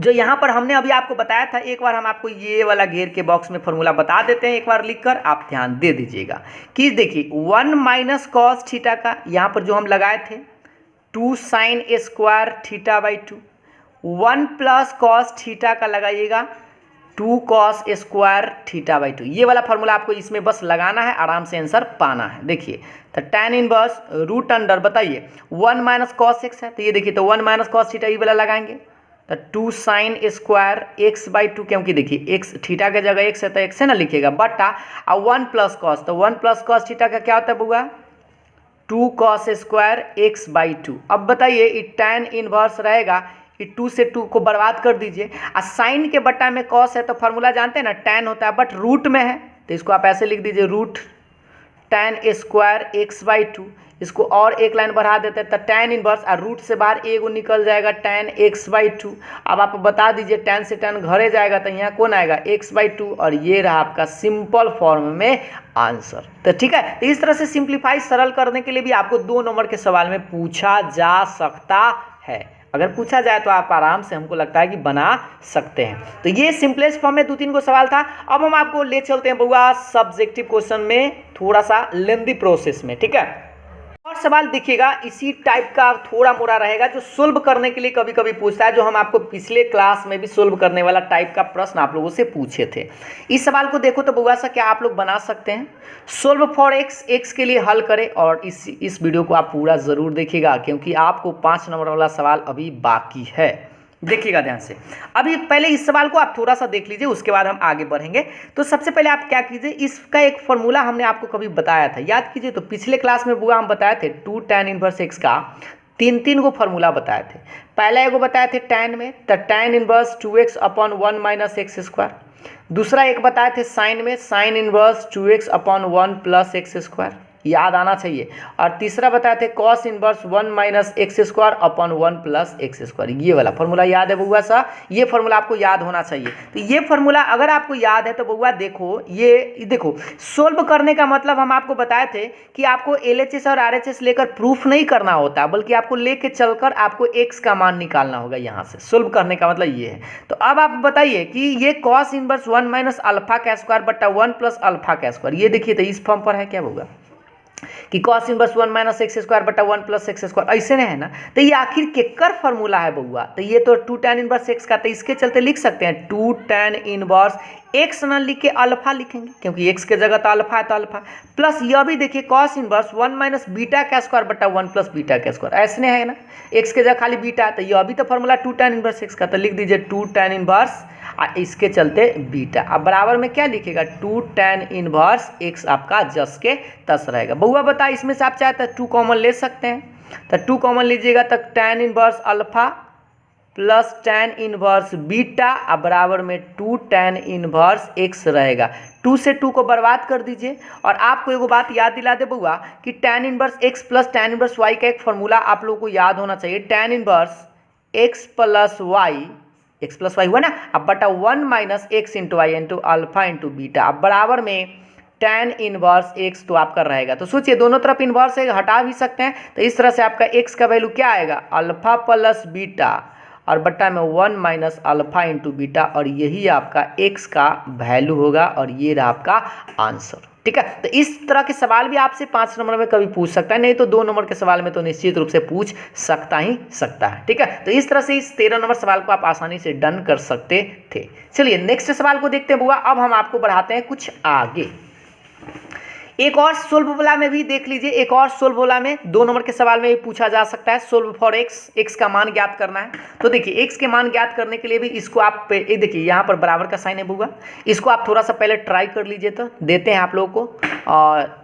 Speaker 1: जो यहाँ पर हमने अभी आपको बताया था, एक बार हम आपको ये वाला घेर के बॉक्स में फॉर्मूला बता देते हैं, एक बार लिखकर आप ध्यान दे दीजिएगा कि देखिए 1 माइनस कॉस थीटा का यहाँ पर जो हम लगाए थे 2 sine square theta by 2, 1 plus cos theta का लगाइएगा 2 कॉस स्क्वायर थीटा बाई 2। ये वाला फॉर्मूला आपको इसमें बस लगाना है, आराम से आंसर पाना है। देखिए तो tan इनवर्स रूट अंडर, बताइए 1 माइनस कॉस एक्स है, तो ये देखिए तो 1 माइनस कॉस थीटा ये वाला लगाएंगे तो 2 साइन स्क्वायर एक्स बाई 2, क्योंकि देखिए एक्स थीटा के जगह एक्स है तो एक्स है ना लिखेगा, बटा और 1 प्लस कॉस, तो 1 प्लस कॉस थीटा का क्या होता है बुआ 2 कॉस स्क्वायर एक्स बाई 2। अब बताइए ये tan इनवर्स रहेगा, कि 2 से 2 को बर्बाद कर दीजिए, और साइन के बट्टा में कॉस है तो फॉर्मूला जानते हैं ना tan होता है, बट रूट में है तो इसको आप ऐसे लिख दीजिए root tan square x by 2। इसको और एक लाइन बढ़ा देते हैं तो tan इनवर्स, और रूट से बाहर एगो निकल जाएगा tan x बाई 2। अब आप बता दीजिए tan से tan घरे जाएगा तो यहाँ कौन आएगा x बाई 2, और ये रहा आपका सिंपल फॉर्म में आंसर। तो ठीक है, तो इस तरह से सिंप्लीफाई सरल करने के लिए भी आपको 2 नंबर के सवाल में पूछा जा सकता है। अगर पूछा जाए तो आप आराम से, हमको लगता है कि बना सकते हैं। तो ये सिंपलेस्ट फॉर्म में 2-3 को सवाल था। अब हम आपको ले चलते हैं बउआ सब्जेक्टिव क्वेश्चन में, थोड़ा सा लेंदी प्रोसेस में, ठीक है। और सवाल देखिएगा इसी टाइप का थोड़ा मोड़ा रहेगा, जो सोल्व करने के लिए कभी कभी पूछता है, जो हम आपको पिछले क्लास में भी सोल्व करने वाला टाइप का प्रश्न आप लोगों से पूछे थे। इस सवाल को देखो तो बउआ सा क्या आप लोग बना सकते हैं, सोल्व फॉर एक्स, एक्स के लिए हल करें। और इस वीडियो को आप पूरा ज़रूर देखिएगा, क्योंकि आपको 5 नंबर वाला सवाल अभी बाकी है। देखिएगा ध्यान से। अभी पहले इस सवाल को आप थोड़ा सा देख लीजिए, उसके बाद हम आगे बढ़ेंगे। तो सबसे पहले आप क्या कीजिए, इसका एक फॉर्मूला हमने आपको कभी बताया था, याद कीजिए। तो पिछले क्लास में बुआ हम बताए थे 2 tan इनवर्स एक्स का 3 को फॉर्मूला बताए थे। पहला एगो बताए थे tan में, तो tan inverse 2x upon 1 minus x square. दूसरा एक बताए थे साइन में, sign inverse 2x upon 1 plus x square, याद आना चाहिए। और तीसरा बताए थे cos inverse 1 minus x square upon 1 plus x square. ये वाला फॉर्मूला याद है बउआ सा, ये फॉर्मूला आपको याद होना चाहिए। तो ये फॉर्मूला अगर आपको याद है तो बउआ देखो, ये देखो सोल्व करने का मतलब हम आपको बताए थे कि आपको LHS और RHS लेकर प्रूफ नहीं करना होता, बल्कि आपको लेके चलकर आपको एक्स का मान निकालना होगा। यहाँ से सोल्व करने का मतलब ये है। तो अब आप बताइए कि ये कॉस इनवर्स 1 माइनस अल्फा का स्क्वायर बट्टा 1 प्लस अल्फा का स्क्वायर, ये देखिए तो इस फॉर्म पर है क्या होगा कि cos inverse 1 minus x square बटा 1 प्लस एक्स स्क्वायर, ऐसे नहीं है ना। तो ये आखिर केकर फॉर्मूला है बउआ, तो ये तो 2 tan इनवर्स एक्स का, तो इसके चलते लिख सकते हैं 2 tan इनवर्स एक्स न लिख के अल्फा लिखेंगे, क्योंकि एक्स के जगह तो अल्फा है तो अल्फा, प्लस यह भी देखिए cos इनवर्स 1 माइनस बीटा का स्क्वायर बटा 1 प्लस बीटा का स्क्वायर, ऐसे है ना। एक्स के जगह खाली बीटा है, तो यह भी तो फॉर्मूला 2 tan इनवर्स एक्स का, तो लिख दीजिए 2 tan इनवर्स और इसके चलते बीटा। अब बराबर में क्या लिखेगा 2 tan इनवर्स एक्स, आपका जस के तस रहेगा। बउआ बता इसमें से आप चाहे तो 2 कॉमन ले सकते हैं, तो 2 कॉमन लीजिएगा तो tan inverse alpha plus tan inverse beta और बराबर में 2 tan इनवर्स एक्स रहेगा। 2 से 2 को बर्बाद कर दीजिए। और आपको एगो बात याद दिला दे बउआ कि tan inverse x plus tan inverse y का एक फॉर्मूला आप लोगों को याद होना चाहिए, tan inverse x plus y, x plus y हुआ ना, अब बटा 1 minus x into y into alpha into beta, अब बराबर में tan इनवर्स एक्स तो आपका रहेगा। तो सोचिए दोनों तरफ इनवर्स है, हटा भी सकते हैं, तो इस तरह से आपका एक्स का वैल्यू क्या आएगा अल्फा प्लस बीटा और बट्टा में 1 माइनस अल्फा इंटू बीटा, और यही आपका एक्स का वैल्यू होगा, और ये रहा आपका आंसर। ठीक है, तो इस तरह के सवाल भी आपसे 5 नंबर में कभी पूछ सकता है, नहीं तो 2 नंबर के सवाल में तो निश्चित रूप से पूछ सकता ही सकता है। ठीक है, तो इस तरह से इस 13 नंबर सवाल को आप आसानी से डन कर सकते थे। चलिए नेक्स्ट सवाल को देखते हैं बुआ। अब हम आपको बढ़ाते हैं कुछ आगे। एक और सोल्व वाला में भी देख लीजिए, एक और सोल्व वाला में 2 नंबर के सवाल में भी पूछा जा सकता है, सोल्व फॉर एक्स, एक्स का मान ज्ञात करना है। तो देखिए एक्स के मान ज्ञात करने के लिए भी इसको आप देखिए यहाँ पर बराबर का साइन है बुआ, इसको आप थोड़ा सा पहले ट्राई कर लीजिए। तो देते हैं आप लोगों को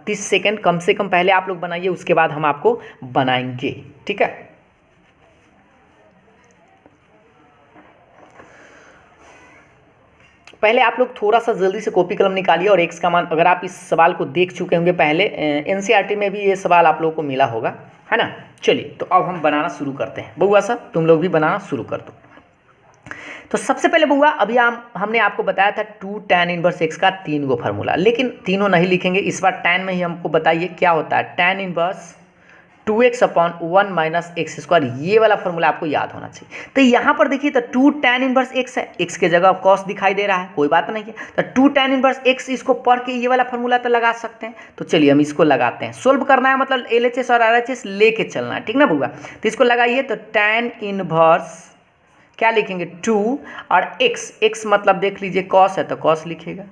Speaker 1: 30 सेकेंड कम से कम पहले आप लोग बनाइए, उसके बाद हम आपको बनाएंगे। ठीक है, पहले आप लोग थोड़ा सा जल्दी से कॉपी कलम निकालिए और एक्स का मान, अगर आप इस सवाल को देख चुके होंगे पहले, एनसीईआरटी में भी ये सवाल आप लोगों को मिला होगा, है ना। चलिए तो अब हम बनाना शुरू करते हैं। बउआ साहब तुम लोग भी बनाना शुरू कर दो। तो सबसे पहले बउआ अभी हमने आपको बताया था 2 tan इनवर्स x का 3 गो फार्मूला, लेकिन तीनों नहीं लिखेंगे इस बार। tan में ही हमको बताइए क्या होता है। tan inverse 2x upon 1 minus x square, ये वाला फॉर्मूला आपको याद होना चाहिए। तो यहाँ पर देखिए तो 2 tan इनवर्स x है, x के जगह कॉस दिखाई दे रहा है, कोई बात नहीं है। तो 2 tan इनवर्स x इसको पढ़ के ये वाला फॉर्मूला तो लगा सकते हैं। तो चलिए हम इसको लगाते हैं। सोल्व करना है मतलब LHS और RHS लेके चलना है, ठीक ना बुआ। तो इसको लगाइए तो tan इनवर्स क्या लिखेंगे 2 और x मतलब देख लीजिए कॉस है तो कॉस लिखेगा,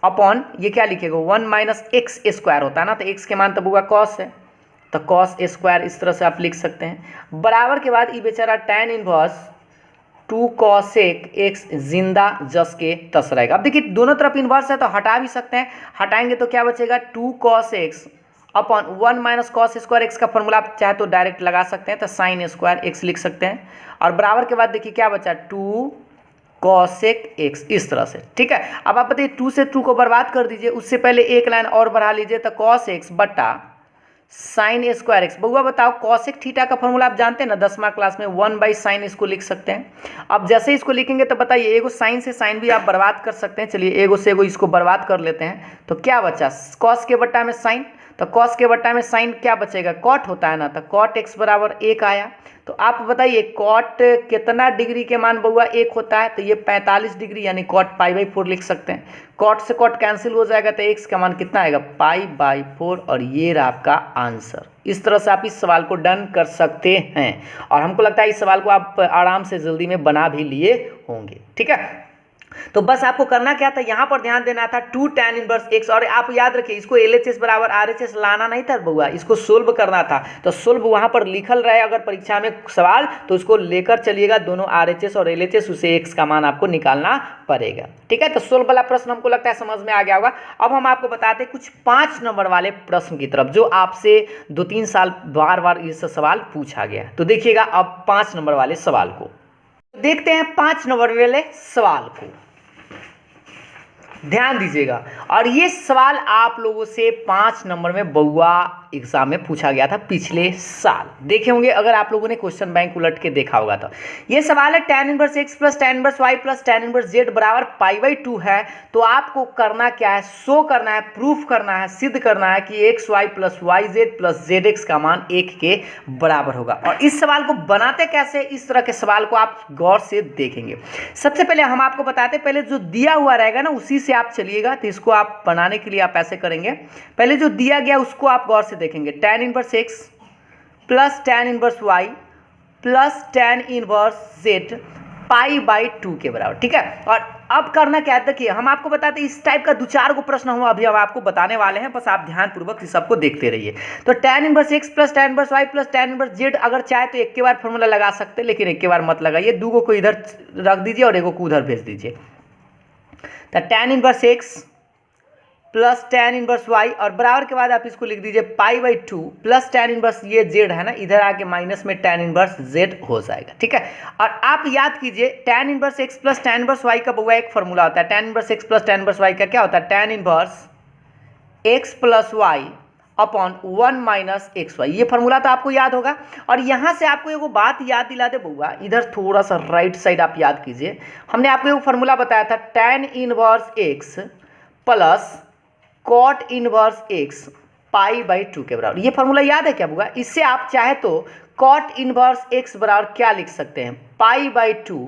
Speaker 1: अपॉन ये क्या लिखेगा 1 माइनस एक्स स्क्वायर होता है ना, तो x के मान तो बुआ कॉस है तो कॉस स्क्वायर, इस तरह से आप लिख सकते हैं। बराबर के बाद ये बेचारा tan इनवर्स 2 cosec x जिंदा जस के तस रहेगा। अब देखिए दोनों तरफ इन्वर्स है तो हटा भी सकते हैं, हटाएंगे तो क्या बचेगा 2 cos x upon 1 minus cos square x का फॉर्मूला आप चाहे तो डायरेक्ट लगा सकते हैं, तो साइन स्क्वायर एक्स लिख सकते हैं। और बराबर के बाद देखिए क्या बचा 2 cosec x, इस तरह से, ठीक है। अब आप बताइए 2 से 2 को बर्बाद कर दीजिए, उससे पहले एक लाइन और बढ़ा लीजिए तो cos x बटा साइन स्क्वायर एक्स। बउआ बताओ कॉसेक थीटा का फॉर्मूला आप जानते हैं ना 10वीं क्लास में, 1 बाई साइन इसको लिख सकते हैं। अब जैसे इसको लिखेंगे तो बताइए एगो साइन से साइन भी आप बर्बाद कर सकते हैं। चलिए एगो से एगो इसको बर्बाद कर लेते हैं, तो क्या बचा कॉस के बट्टा में साइन, तो कॉस के बट्टा में साइन क्या बचेगा कॉट होता है ना, तो कॉट एक्स बराबर 1 आया। तो आप बताइए कॉट कितना डिग्री के मान बउआ 1 होता है, तो ये 45 डिग्री यानी कॉट π/4 लिख सकते हैं। कॉट से कॉट कैंसिल हो जाएगा तो एक्स का मान कितना आएगा π/4, और ये रहा आपका आंसर। इस तरह से आप इस सवाल को डन कर सकते हैं, और हमको लगता है इस सवाल को आप आराम से जल्दी में बना भी लिए होंगे, ठीक है। तो बस आपको करना क्या था, यहाँ पर ध्यान देना था 2 tan इनवर्स x, और आप याद रखिए इसको LHS बराबर RHS लाना नहीं था बउआ, इसको सोल्व करना था। तो सोल्व वहाँ पर लिखल रहे अगर परीक्षा में सवाल तो उसको लेकर चलिएगा, दोनों RHS और LHS, उसे x का मान आपको निकालना पड़ेगा, ठीक है। तो सोल्व वाला प्रश्न हमको लगता है समझ में आ गया होगा। अब हम आपको बताते हैं कुछ 5 नंबर वाले प्रश्न की तरफ, जो आपसे 2-3 साल बार बार इससे सवाल पूछा गया। तो देखिएगा अब 5 नंबर वाले सवाल को देखते हैं। 5 नंबर वाले सवाल को ध्यान दीजिएगा, और ये सवाल आप लोगों से 5 नंबर में बउआ एग्जाम में पूछा गया था पिछले साल, देखे होंगे अगर आप लोगों ने क्वेश्चन बैंक उलट के देखा होगा। तो ये सवाल है tan inverse x plus tan inverse y plus tan inverse z बराबर π/2 है। तो आपको करना क्या है, शो करना है, प्रूफ करना है, सिद्ध करना है कि x y plus y z plus z x का मान 1 के बराबर होगा। और इस सवाल को बनाते कैसे, इस तरह के सवाल को आप गौर से देखेंगे। सबसे पहले हम आपको बताते, पहले जो दिया हुआ रहेगा ना उसी से आप चलिएगा। तो इसको आप बनाने के लिए आप ऐसे करेंगे, पहले जो दिया गया उसको आप गौर से देखेंगे, tan inverse x plus tan inverse y plus tan inverse z π/2 के बराबर, ठीक है। और अब करना क्या है, देखिए हम आपको बताते हैं इस टाइप का 2-4 को प्रश्न हम अभी हम आपको बताने वाले हैं, बस आप ध्यानपूर्वक इस सबको देखते रहिए। तो tan inverse x plus tan inverse y plus tan inverse z, अगर चाहे तो एक के बार फॉर्मूला लगा सकते हैं, लेकिन एक के बार मत लगाइए, दूगो को इधर रख दीजिए और एगो को उधर भेज दीजिए। तो tan inverse x plus tan inverse y, और बराबर के बाद आप इसको लिख दीजिए π/2 प्लस tan इनवर्स ये z है ना, इधर आके माइनस में tan इनवर्स z हो जाएगा, ठीक है। और आप याद कीजिए tan inverse x plus tan inverse y का बउआ एक फॉर्मूला होता है। tan inverse x plus tan inverse y का क्या होता है, tan inverse x plus y upon 1 minus x y, ये फॉर्मूला तो आपको याद होगा। और यहाँ से आपको एगो बात याद दिला दे बउआ, इधर थोड़ा सा राइट साइड आप याद कीजिए, हमने आपको एगो फॉर्मूला बताया था tan inverse x plus cot inverse x π/2 के बराबर। ये फॉर्मूला याद है क्या बुआ? इससे आप चाहे तो कॉट इनवर्स x बराबर क्या लिख सकते हैं, π/2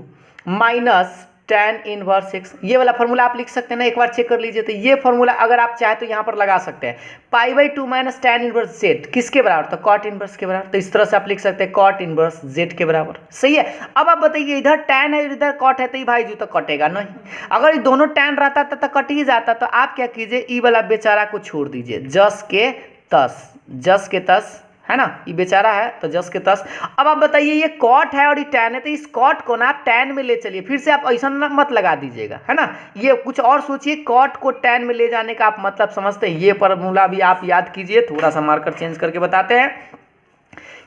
Speaker 1: माइनस tan इनवर्स x, ये वाला फॉर्मूला आप लिख सकते हैं ना, एक बार चेक कर लीजिए। तो ये फॉर्मूला अगर आप चाहे तो यहाँ पर लगा सकते हैं, π/2 माइनस tan इनवर्स z किसके बराबर, तो कॉट इनवर्स के बराबर। तो इस तरह से आप लिख सकते हैं कॉट इनवर्स z के बराबर, सही है। अब आप बताइए इधर tan है इधर कॉट है, तो ये भाई जो तो कटेगा नहीं, अगर ये दोनों tan रहता तो कट ही जाता। तो आप क्या कीजिए, ई वाला बेचारा को छोड़ दीजिए, जस के तस, जस के तस है ना, ये बेचारा है तो जस के तस। अब आप बताइए ये कॉट है और ये tan है, तो इस कॉट को ना tan में ले चलिए, फिर से आप ऐसा ना मत लगा दीजिएगा, है ना, ये कुछ और सोचिए, कॉट को tan में ले जाने का आप मतलब समझते हैं। ये फॉर्मूला भी आप याद कीजिए, थोड़ा सा मार्कर चेंज करके बताते हैं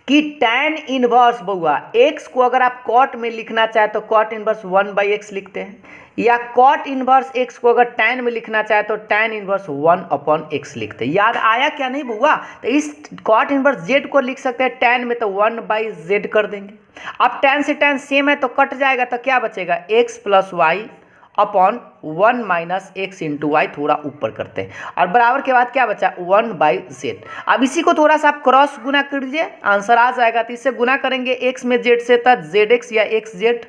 Speaker 1: कि tan इनवर्स बउआ x को अगर आप कॉट में लिखना चाहे तो कॉट इनवर्स 1/x लिखते हैं, या कॉट इनवर्स x को अगर tan में लिखना चाहे तो tan इनवर्स 1/x लिखते हैं। याद आया क्या नहीं बउआ? तो इस कॉट इनवर्स z को लिख सकते हैं tan में तो 1/z कर देंगे, अब tan से tan सेम है तो कट जाएगा, तो क्या बचेगा x plus y upon 1 minus x into y, थोड़ा ऊपर करते हैं, और बराबर के बाद क्या बचा 1 बाई जेड। अब इसी को थोड़ा सा आप क्रॉस गुना कर दीजिए, आंसर आ जाएगा। तो इससे गुना करेंगे x में z से तो जेड एक्स या एक्स जेड,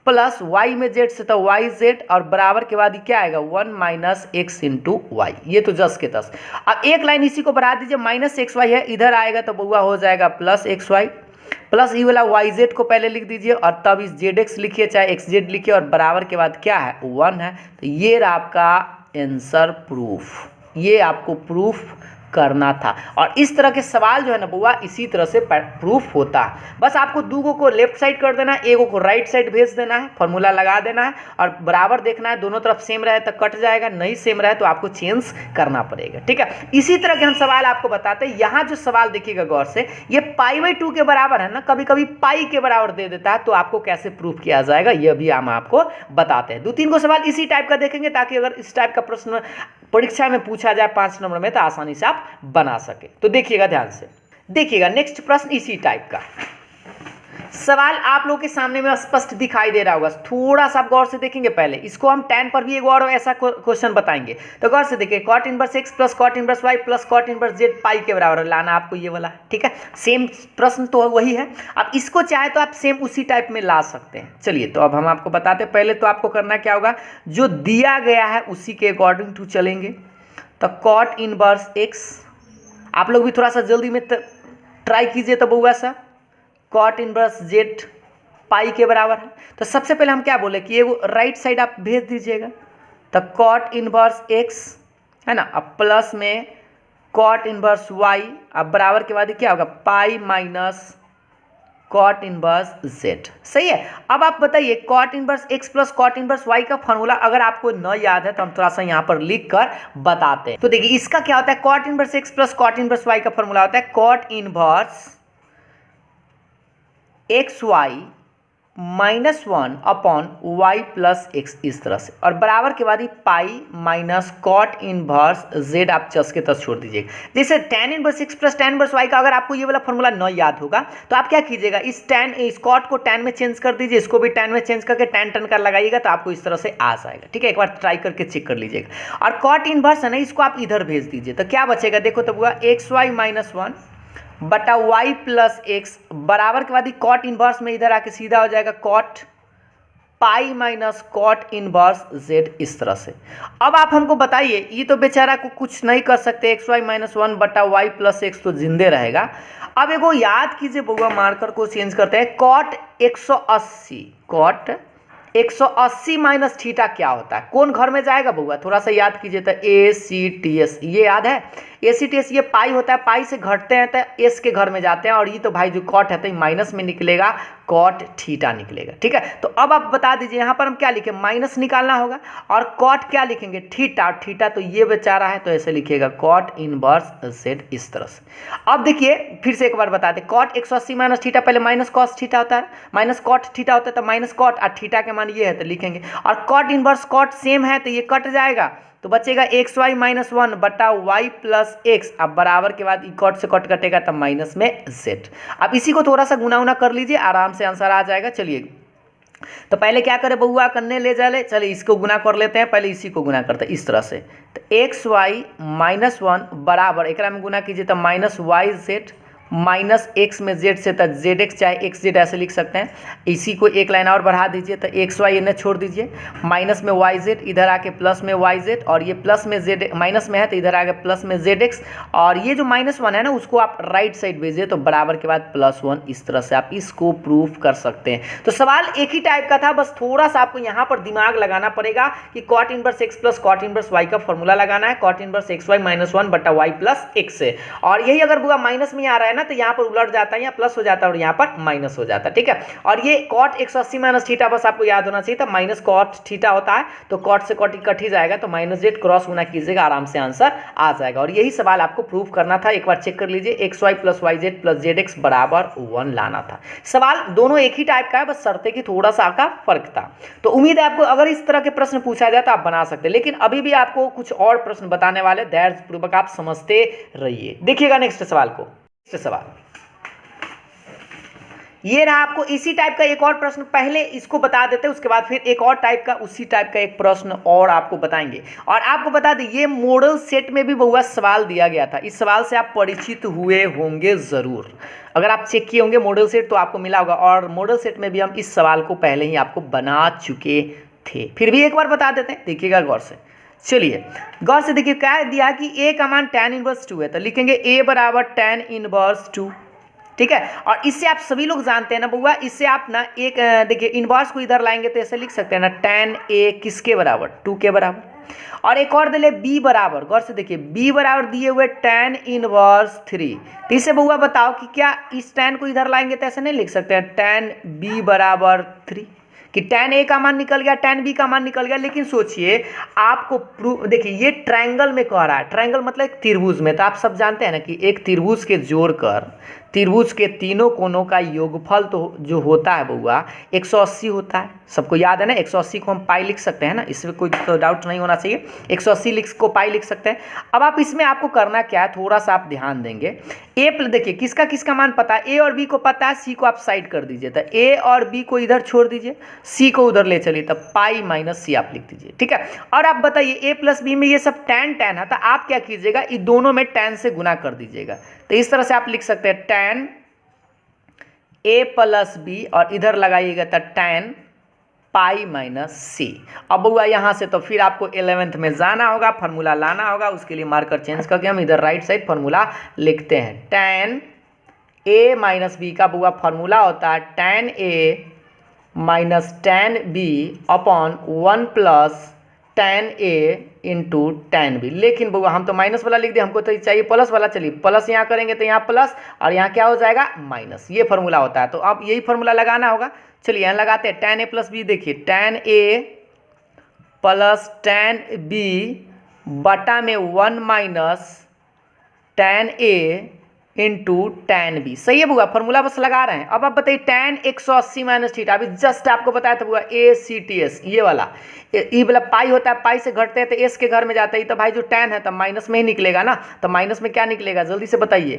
Speaker 1: प्लस y में z से तो वाई जेड, और बराबर के बाद क्या आएगा 1 माइनस एक्स इंटू वाई। ये तो 10 के 10। अब एक लाइन इसी को बढ़ा दीजिए, माइनस एक्स वाई है इधर आएगा तो बउआ हो जाएगा प्लस एक्स वाई, प्लस ये वाला वाई जेड को पहले लिख दीजिए और तब इस जेड एक्स लिखिए चाहे एक्स जेड लिखिए, और बराबर के बाद क्या है 1 है। तो ये रहा आपका आंसर प्रूफ, ये आपको प्रूफ करना था। और इस तरह के सवाल जो है ना बुआ इसी तरह से प्रूफ होता है। बस आपको दूगों को लेफ्ट साइड कर देना है, एगो को राइट साइड भेज देना है, फॉर्मूला लगा देना है और बराबर देखना है, दोनों तरफ सेम रहे तो कट जाएगा, नहीं सेम रहे तो आपको चेंज करना पड़ेगा। ठीक है, इसी तरह के हम सवाल आपको बताते हैं। यहाँ जो सवाल देखिएगा गौर से, ये π/2 के बराबर है ना, कभी कभी पाई के बराबर दे देता है, तो आपको कैसे प्रूफ किया जाएगा ये भी हम आपको बताते हैं। 2-3 को सवाल इसी टाइप का देखेंगे ताकि अगर इस टाइप का प्रश्न परीक्षा में पूछा जाए 5 नंबर में तो आसानी से आप बना सके। तो देखिएगा ध्यान से, देखिएगा नेक्स्ट प्रश्न इसी टाइप का सवाल आप लोगों के सामने में स्पष्ट दिखाई दे रहा होगा, थोड़ा सा आप गौर से देखेंगे। पहले इसको हम tan पर भी एक और ऐसा क्वेश्चन बताएंगे, तो गौर से देखिए cot inverse x plus cot inverse y plus cot inverse z पाई के बराबर लाना आपको ये वाला। ठीक है, सेम प्रश्न तो वही है, अब इसको चाहे तो आप सेम उसी टाइप में ला सकते हैं। चलिए तो अब हम आपको बताते हैं, पहले तो आपको करना क्या होगा, जो दिया गया है उसी के अकॉर्डिंग टू चलेंगे। तो cot इनवर्स x, आप लोग भी थोड़ा सा जल्दी में ट्राई कीजिए तो बउआ सा, cot इनवर्स z पाई के बराबर है। तो सबसे पहले हम क्या बोले कि ये राइट साइड आप भेज दीजिएगा, तो cot इनवर्स x है ना, अब प्लस में cot इनवर्स y, अब बराबर के बाद क्या होगा pi minus cot inverse z। सही है। अब आप बताइए cot inverse x plus cot inverse y का फॉर्मूला अगर आपको न याद है तो हम थोड़ा सा यहाँ पर लिख कर बताते हैं। तो देखिए इसका क्या होता है, cot inverse x plus cot inverse y का फॉर्मूला होता है cot inverse x y minus 1 upon y plus x, इस तरह से, और बराबर के बाद ही pi minus cot inverse z आप चस के तस छोड़ दीजिएगा। जैसे tan inverse x plus tan inverse y का अगर आपको ये वाला फॉर्मूला न याद होगा तो आप क्या कीजिएगा, इस कॉट को tan में चेंज कर दीजिए, इसको भी tan में चेंज करके tan का लगाइएगा तो आपको इस तरह से आ जाएगा। ठीक है, एक बार ट्राई करके चेक कर लीजिएगा। और कॉट इनवर्स है ना, इसको आप इधर भेज दीजिए तो क्या बचेगा, देखो तो हुआ एक्स वाई माइनस 1 बटा y प्लस एक्स, बराबर के बाद ही कॉट इनवर्स में इधर आके सीधा हो जाएगा cot pi minus cot inverse z, इस तरह से। अब आप हमको बताइए, ये तो बेचारा को कुछ नहीं कर सकते, एक्स वाई माइनस 1 बटा वाई प्लस एक्स तो जिंदे रहेगा। अब एगो याद कीजिए बउआ, मार्कर को चेंज करते हैं, कॉट 180, कॉट 180 माइनस थीटा क्या होता है, कौन घर में जाएगा बउआ, थोड़ा सा याद कीजिए तो ACTS, ये याद है ACTS, ये पाई होता है, पाई से घटते हैं तो एस के घर में जाते हैं, और ये तो भाई जो कॉट है तो माइनस में निकलेगा, कॉट थीटा निकलेगा। ठीक है, तो अब आप बता दीजिए यहाँ पर हम क्या लिखें, माइनस निकालना होगा, और कॉट क्या लिखेंगे थीटा, थीटा तो ये बेचारा है तो ऐसे लिखिएगा कॉट इनवर्स जेड, इस तरह से। अब देखिए फिर से एक बार बता दें, कॉट 180 माइनस थीटा, पहले माइनस कॉस थीटा होता है, माइनस कॉट थीटा होता है तो माइनस कॉट, और थीटा के मान ये है तो लिखेंगे, और कॉट इनवर्स कॉट सेम है तो ये कट जाएगा, तो बचेगा एक्स वाई माइनस 1 बटा वाई प्लस एक्स, अब बराबर के बाद कॉट से कट कटेगा तब माइनस में जेड। अब इसी को थोड़ा सा गुना उना कर लीजिए, आराम से आंसर आ जाएगा। चलिए तो पहले क्या करें बउआ, करने ले जा ले, चलिए इसको गुना कर लेते हैं, पहले इसी को गुना करते हैं इस तरह से, तो एक्स वाई माइनस 1 बराबर एक में गुना कीजिए तो minus Y Z minus X में जेड से, तो जेड एक्स चाहे एक्स जेड ऐसे लिख सकते हैं। इसी को एक लाइन और बढ़ा दीजिए तो एक्स वाई इन्हें छोड़ दीजिए, माइनस में वाई जेड, इधर आके प्लस में वाई जेड, और ये प्लस में जेड माइनस में है तो इधर आके प्लस में जेड एक्स, और ये जो -1 है ना उसको आप राइट साइड भेजिए तो बराबर के बाद +1, इस तरह से आप इसको प्रूफ कर सकते हैं। तो सवाल एक ही टाइप का था, बस थोड़ा सा आपको यहाँ पर दिमाग लगाना पड़ेगा कि cot inverse x plus cot inverse y का फॉर्मूला लगाना है, cot inverse x y minus 1 बटा वाई प्लस एक्स से, और यही अगर बुआ माइनस में आ रहा है ना तो यहाँ पर उलट जाता है, यहाँ प्लस हो जाता है और यहाँ पर माइनस हो जाता है। ठीक है, और ये कॉट 180 माइनस थीटा बस आपको याद होना चाहिए था, माइनस कॉट थीटा होता है तो कॉट से कॉट कट ही जाएगा, तो माइनस जेड क्रॉस गुना कीजिएगा, आराम से आंसर आ जाएगा। और यही सवाल आपको प्रूफ करना था, एक बार चेक कर लीजिए, x y plus y z plus z x बराबर 1 लाना था। सवाल दोनों एक ही टाइप का है, बस शर्तें की थोड़ा सा आपका फर्क था। तो उम्मीद है आपको अगर इस तरह के प्रश्न पूछा जाए तो आप बना सकते हैं, लेकिन अभी भी आपको कुछ और प्रश्न बताने वाले, धैर्यपूर्वक आप समझते रहिए। देखिएगा नेक्स्ट सवाल को, नेक्स्ट सवाल ये रहा आपको इसी टाइप का एक और प्रश्न, पहले इसको बता देते हैं उसके बाद फिर एक और टाइप का उसी टाइप का एक प्रश्न और आपको बताएंगे। और आपको बता दें ये मॉडल सेट में भी बहुआ सवाल दिया गया था, इस सवाल से आप परिचित हुए होंगे ज़रूर, अगर आप चेक किए होंगे मॉडल सेट तो आपको मिला होगा। और मॉडल सेट में भी हम इस सवाल को पहले ही आपको बना चुके थे, फिर भी एक बार बता देते हैं, देखिएगा गौर से। चलिए गौर से देखिए क्या दिया कि a का मान tan इनवर्स 2 है, तो लिखेंगे a बराबर tan इनवर्स 2, ठीक है। और इससे आप सभी लोग जानते हैं ना बउआ, इससे आप ना एक देखिए इनवर्स को इधर लाएंगे तो ऐसे लिख सकते हैं ना tan a किसके बराबर 2 के बराबर। और एक और दिले b बराबर, गौर से देखिए b बराबर दिए हुए tan इनवर्स 3, तो इससे बउआ बताओ कि क्या इस tan को इधर लाएंगे तो ऐसे नहीं लिख सकते हैं tan b बराबर 3 कि tan a का मान निकल गया, tan b का मान निकल गया। लेकिन सोचिए आपको प्रूफ, देखिए ये ट्रायंगल में कह रहा है, ट्रायंगल मतलब एक त्रिभुज में, तो आप सब जानते हैं ना कि एक त्रिभुज के जोड़कर त्रिभुज के तीनों कोनों का योगफल तो जो होता है बउआ 180 होता है, सबको याद है ना। 180 को हम पाई लिख सकते हैं ना, इसमें कोई तो डाउट नहीं होना चाहिए, 180 को पाई लिख सकते हैं। अब आप इसमें आपको करना क्या है, थोड़ा सा आप ध्यान देंगे। ए देखिए किसका किसका मान पता है, ए और बी को पता है, सी को आप साइड कर दीजिए, तो ए और बी को इधर छोड़ दीजिए, सी को उधर ले चलिए, तब पाई माइनस सी आप लिख दीजिए, ठीक है। और आप बताइए ए प्लस बी में ये सब tan tan है, तो आप क्या कीजिएगा, इन दोनों में tan से गुना कर दीजिएगा, तो इस तरह से आप लिख सकते हैं tan a प्लस बी और इधर लगाइएगा तो tan पाई माइनस सी। अब बउआ यहाँ से तो फिर आपको 11th में जाना होगा, फार्मूला लाना होगा, उसके लिए मार्कर चेंज करके हम इधर राइट साइड फार्मूला लिखते हैं। tan a माइनस बी का बउआ फार्मूला होता है tan a minus tan b upon 1 plus tan a into tan b। लेकिन बउआ हम तो माइनस वाला लिख दिए, हमको तो चाहिए प्लस वाला। चलिए प्लस यहाँ करेंगे तो यहाँ प्लस और यहाँ क्या हो जाएगा माइनस, ये फार्मूला होता है। तो अब यही फार्मूला लगाना होगा। चलिए यहाँ लगाते हैं tan a प्लस बी, देखिए tan a plus tan b बटा में 1 minus tan a into tan b। सही है बुआ, फार्मूला बस लगा रहे हैं। अब आप बताइए tan 180 माइनस थीटा, अभी जस्ट आपको बताया था बुआ ACTS, ये वाला ई वाला पाई होता है, पाई से घटते हैं तो एस के घर में जाता है, तो भाई जो tan है तो माइनस में ही निकलेगा ना, तो माइनस में क्या निकलेगा जल्दी से बताइए,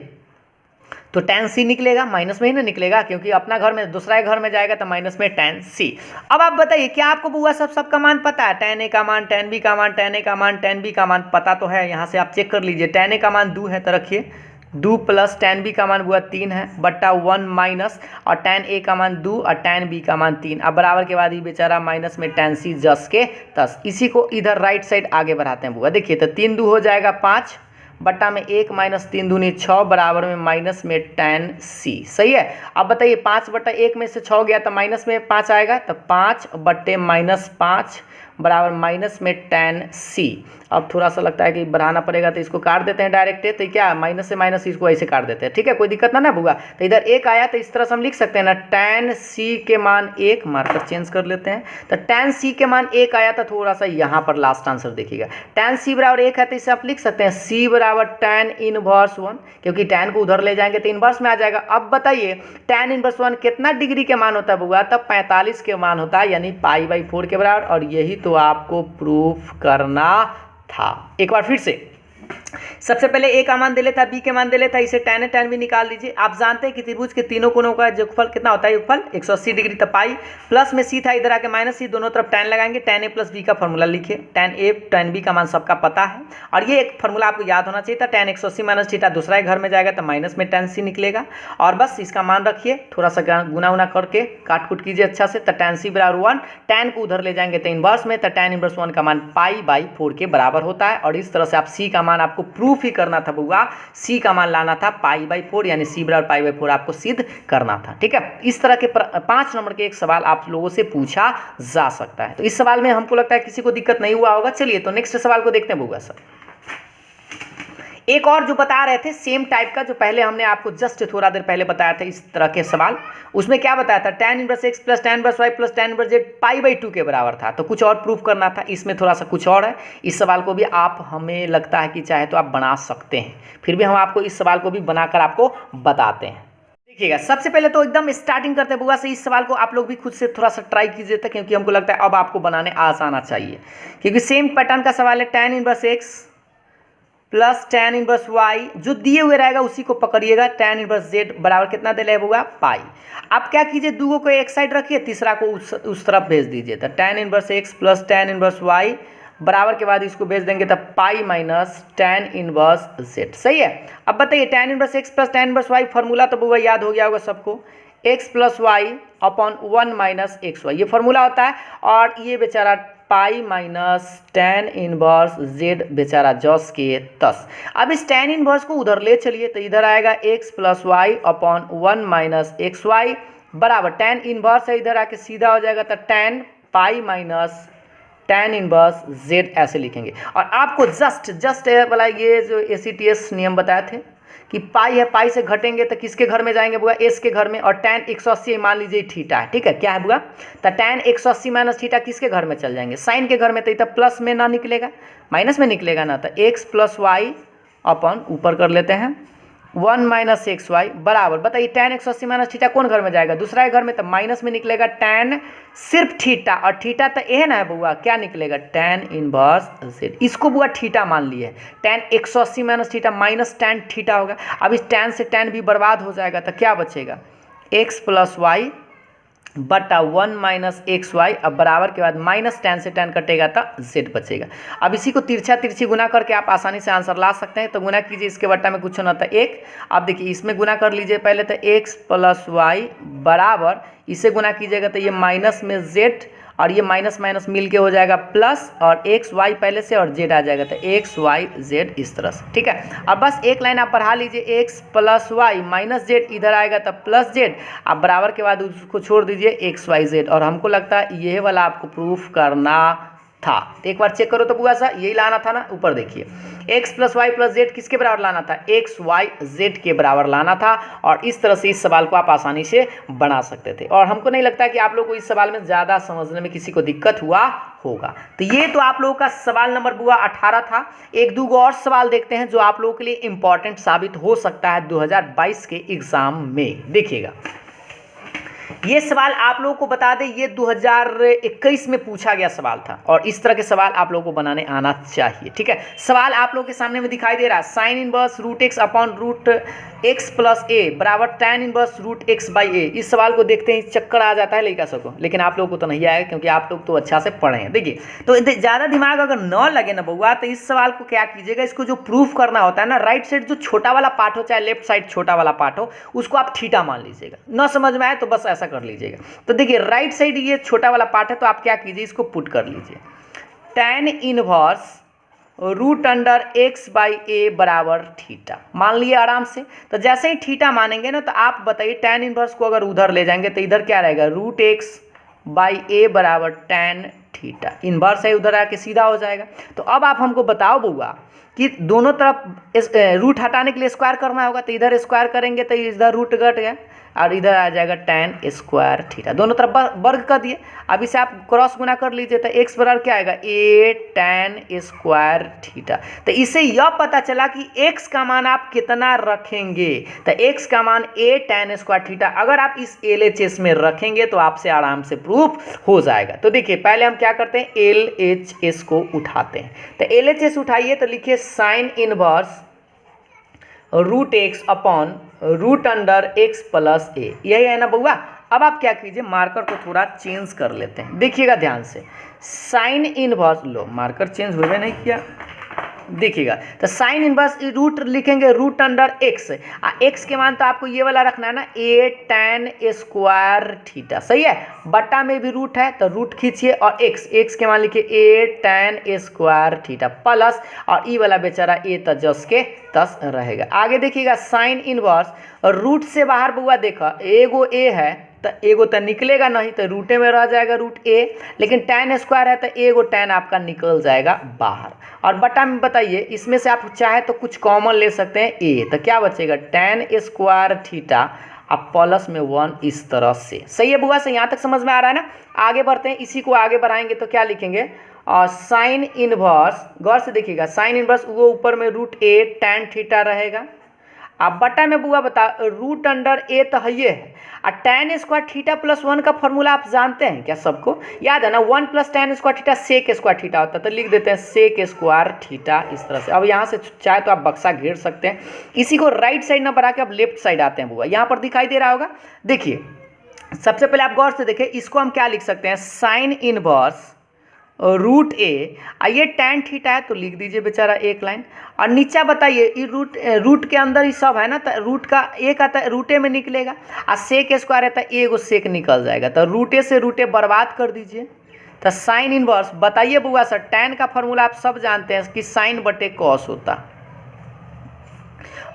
Speaker 1: तो tan c निकलेगा, माइनस में ही ना निकलेगा, क्योंकि अपना घर में दूसरा घर में जाएगा तो माइनस में tan c। अब आप बताइए क्या आपको बुआ सबका मान पता है, tan a का मान, tan b का मान, tan a का मान, tan b का मान पता तो है। यहाँ से आप चेक कर लीजिए, tan a का मान 2 है तो रखिए 2 प्लस tan b का मान बुआ 3 है बट्टा 1 माइनस और tan a का मान 2 और tan b का मान 3। अब बराबर के बाद ये बेचारा माइनस में tan c जस के 10, इसी को इधर राइट साइड आगे बढ़ाते हैं बुआ। देखिए तो 3 2 हो जाएगा 5 बट्टा में 1 माइनस 3 दूनी 6 बराबर में माइनस में tan c। सही है। अब बताइए 5 बट्टा 1 में से 6 गया तो माइनस में 5 आएगा, तो 5 बट्टे माइनस 5 बराबर माइनस में tan c। अब थोड़ा सा लगता है कि बढ़ाना पड़ेगा तो इसको काट देते हैं डायरेक्ट, तो क्या माइनस से माइनस इसको ऐसे काट देते हैं, ठीक है, कोई दिक्कत ना बुआ। तो इधर 1 आया तो इस तरह से हम लिख सकते हैं ना tan c के मान 1, मार्कर चेंज कर लेते हैं, तो tan c के मान 1 आया तो थोड़ा सा यहाँ पर लास्ट आंसर देखिएगा, tan c बराबर 1 है तो इसे आप लिख सकते हैं c बराबर tan इनवर्स 1, क्योंकि tan को उधर ले जाएंगे तो इनवर्स में आ जाएगा। अब बताइए tan इनवर्स 1 कितना डिग्री के मान होता है बुआ, तब 45 के मान होता है, यानी π/4 के बराबर। और यही तो आपको प्रूफ करना था। एक बार फिर से सबसे पहले a का मान दे लेता, b के मान दे लेता, इसे tan भी निकाल लीजिए। आप जानते हैं कि त्रिभुज के तीनों कोनों का योगफल कितना होता है, योगफल 180 डिग्री, तो पाई प्लस में c था, इधर आके माइनस c, दोनों तरफ tan लगाएंगे, tan a प्लस b का फॉर्मूला लिखिए, tan a tan b का मान सबका पता है। और ये एक फॉर्मूला आपको याद होना चाहिए था, tan 180 माइनस थीटा, दूसरा घर में जाएगा तो माइनस में tan c निकलेगा। और बस इसका मान रखिए, थोड़ा सा गुना उना करके काट कुट कीजिए अच्छा से, तो tan c बराबर 1, tan को उधर ले जाएंगे तो इनवर्स में, तो tan इनवर्स 1 का मान π/4 के बराबर होता है। और इस तरह से आप c का मान आपको प्रूफ ही करना था बुआ, c का मान लाना था π/4, यानी c बराबर π/4 आपको सिद्ध करना था, ठीक है। इस तरह के 5 नंबर के एक सवाल आप लोगों से पूछा जा सकता है। तो इस सवाल में हमको लगता है किसी को दिक्कत नहीं हुआ होगा। चलिए तो नेक्स्ट सवाल को देखते हैं बुआ सर। एक और जो बता रहे थे सेम टाइप का, जो पहले हमने आपको जस्ट थोड़ा देर पहले बताया था इस तरह के सवाल, उसमें क्या बताया था, tan inverse x plus tan inverse y plus tan inverse z π/2 के बराबर था। तो कुछ और प्रूफ करना था, इसमें थोड़ा सा कुछ और है। इस सवाल को भी आप, हमें लगता है कि चाहे तो आप बना सकते हैं, फिर भी हम आपको इस सवाल को भी बनाकर आपको बताते हैं। देखिएगा सबसे पहले तो एकदम स्टार्टिंग करते हैं बुआ से, इस सवाल को आप लोग भी खुद से थोड़ा सा ट्राई कीजिए था, क्योंकि हमको लगता है अब आपको बनाने आसान आना चाहिए, क्योंकि सेम पैटर्न का सवाल है। tan inverse x plus tan inverse y, जो दिए हुए रहेगा उसी को पकड़िएगा, tan इनवर्स z बराबर कितना दे हुआ पाई। अब क्या कीजिए, दूगों को एक साइड रखिए, तीसरा को उस तरफ भेज दीजिए, तो tan inverse x plus tan inverse y बराबर के बाद इसको भेज देंगे तब pi minus tan inverse z। सही है। अब बताइए tan inverse x plus tan inverse y formula तो बुआ याद हो गया होगा सबको, x plus y upon 1 minus x y, ये फॉर्मूला होता है। और ये बेचारा pi minus tan inverse z बेचारा जस के तस। अब इस tan इनवर्स को उधर ले चलिए, तो इधर आएगा x plus y upon 1 minus x y बराबर tan इनवर्स है, इधर आके सीधा हो जाएगा तो tan pi minus tan inverse z ऐसे लिखेंगे। और आपको जस्ट वाला ये जो ACTS नियम बताए थे कि पाई है, पाई से घटेंगे तो किसके घर में जाएंगे बुआ, एस के घर में, और tan 180 मान लीजिए थीटा है, ठीक है, क्या है बुआ, तो tan 180 माइनस थीटा किसके घर में चल जाएंगे, साइन के घर में, तो इतना प्लस में ना निकलेगा माइनस में निकलेगा ना, तो x प्लस वाई अपन ऊपर कर लेते हैं 1 माइनस एक्स वाई बराबर, बताइए tan 180 माइनस थीटा कौन घर में जाएगा, दूसरा के घर में, तो माइनस में निकलेगा tan सिर्फ थीटा, और थीटा तो ए ना है बुआ, क्या निकलेगा tan इनवर्स z, इसको बुआ थीटा मान लिए, tan 180 minus theta minus tan theta होगा। अब इस tan से tan भी बर्बाद हो जाएगा, तो क्या बचेगा x प्लस वाई बटा 1 माइनस एक्स वाई, अब बराबर के बाद माइनस tan से tan कटेगा तो z बचेगा। अब इसी को तिरछा तिरछी गुना करके आप आसानी से आंसर ला सकते हैं, तो गुना कीजिए, इसके बट्टा में कुछ होना था 1, अब देखिए इसमें गुना कर लीजिए पहले, तो x प्लस वाई बराबर, इसे गुना कीजिएगा तो ये माइनस में z, और ये माइनस माइनस मिल के हो जाएगा प्लस, और एक्स वाई पहले से और z आ जाएगा, तो एक्स वाई जेड इस तरह से, ठीक है। अब बस एक लाइन आप बढ़ा लीजिए, x plus y minus z, इधर आएगा तब प्लस जेड, आप बराबर के बाद उसको छोड़ दीजिए एक्स वाई जेड, और हमको लगता है ये वाला आपको प्रूफ करना था, तो एक बार चेक करो तो बुआ सा यही लाना था ना, ऊपर देखिए x plus y plus z किसके बराबर लाना था, एक्स वाई जेड के बराबर लाना था, और इस तरह से इस सवाल को आप आसानी से बना सकते थे, और हमको नहीं लगता कि आप लोगों को इस सवाल में ज़्यादा समझने में किसी को दिक्कत हुआ होगा। तो ये तो आप लोगों का सवाल नंबर बुआ 18 था। एक दो और सवाल देखते हैं जो आप लोगों के लिए इंपॉर्टेंट साबित हो सकता है 2022 के एग्जाम में। देखिएगा ये सवाल आप लोगों को बता दें, ये 2021 में पूछा गया सवाल था, और इस तरह के सवाल आप लोगों को बनाने आना चाहिए, ठीक है। सवाल आप लोगों के सामने में दिखाई दे रहा है, sine inverse root x upon root x plus a बराबर tan inverse root x by a. इस सवाल को देखते ही चक्कर आ जाता है लड़का सबको, लेकिन आप लोगों को तो नहीं आएगा क्योंकि आप लोग तो अच्छा से पढ़े हैं। देखिए तो ज़्यादा दिमाग अगर न लगे ना बउआ, तो इस सवाल को क्या कीजिएगा, इसको जो प्रूफ करना होता है ना, राइट साइड जो छोटा वाला पार्ट हो, चाहे लेफ्ट साइड छोटा वाला पार्ट हो, उसको आप थीटा मान लीजिएगा। न समझ में आए तो बस ऐसा कर लीजिएगा। तो देखिए राइट साइड ये छोटा वाला पार्ट है, तो आप क्या कीजिए, इसको पुट कर लीजिए, tan inverse root under x by a बराबर थीटा मान लिए आराम से। तो जैसे ही थीटा मानेंगे ना, तो आप बताइए tan इनवर्स को अगर उधर ले जाएंगे तो इधर क्या रहेगा, रूट एक्स बाई ए बराबर tan थीटा, इनवर्स है उधर आके सीधा हो जाएगा। तो अब आप हमको बताओ बउआ कि दोनों तरफ रूट हटाने के लिए स्क्वायर करना होगा, तो इधर स्क्वायर करेंगे तो इधर रूट घट गया, और इधर आ जाएगा tan स्क्वायर थीटा, दोनों तरफ वर्ग कर दिए। अब इसे आप क्रॉस गुना कर लीजिए, तो x बराबर क्या आएगा, a tan स्क्वायर थीटा। तो इससे यह पता चला कि x का मान आप कितना रखेंगे, तो x का मान a tan स्क्वायर थीटा अगर आप इस LHS में रखेंगे तो आपसे आराम से प्रूफ हो जाएगा। तो देखिए पहले हम क्या करते हैं, LHS को उठाते हैं। तो LHS उठाइए, तो लिखिए sine inverse root x upon root under x plus a, यही है ना बउआ। अब आप क्या कीजिए, मार्कर को थोड़ा चेंज कर लेते हैं, देखिएगा ध्यान से, साइन इनवर्स, लो मार्कर चेंज हुए नहीं किया, देखिएगा। तो साइन इनवर्स रूट लिखेंगे रूट अंडर एक्स, एक्स के मान तो आपको ये वाला रखना है ना, a tan स्क्वायर थीटा, सही है, बट्टा में भी रूट है तो रूट खींचिए, और एक्स के मान लिखिए a tan square theta plus, और ई वाला बेचारा a तो जस के तस रहेगा। आगे देखिएगा साइन इनवर्स रूट से बाहर बुआ देखा, एगो a है तो एगो तो निकलेगा नहीं, तो रूटे में रह जाएगा रूट ए, लेकिन tan स्क्वायर है तो एगो tan आपका निकल जाएगा बाहर। और बटा में बताइए, इसमें से आप चाहे तो कुछ कॉमन ले सकते हैं a, तो क्या बचेगा tan स्क्वायर थीटा अब प्लस में 1, इस तरह से। सही है बुआ से, यहाँ तक समझ में आ रहा है ना। आगे बढ़ते हैं, इसी को आगे बढ़ाएंगे तो क्या लिखेंगे, और साइन इनवर्स, गौर से देखिएगा, साइन इनवर्स वो ऊपर में रूट a tan थीटा रहेगा, आप बटा में बुआ बता रूट अंडर ए तो है ये है, और tan स्क्वायर थीटा प्लस 1 का फॉर्मूला आप जानते हैं क्या? सबको याद है ना? 1 plus tan square theta sec square theta होता है, तो लिख देते हैं सेक स्क्वायर थीटा इस तरह से। अब यहाँ से चाहे तो आप बक्सा घेर सकते हैं, इसी को राइट साइड ना बढ़ा के अब लेफ्ट साइड आते हैं बुआ। यहाँ पर दिखाई दे रहा होगा, देखिए सबसे पहले आप गौर से देखिए, इसको हम क्या लिख सकते हैं? साइन इनवर्स रूट ए, ये tan थीटा है तो लिख दीजिए बेचारा एक लाइन, और नीचा बताइए ये रूट के अंदर ही सब है ना, तो रूट का एक आता है रूट ए में निकलेगा, और सेक स्क्वायर है तो एक सेक निकल जाएगा, तो रूट ए से रूट ए बर्बाद कर दीजिए। तो साइन इनवर्स बताइए बुआ सर, tan का फॉर्मूला आप सब जानते हैं कि साइन बटे कॉस होता है,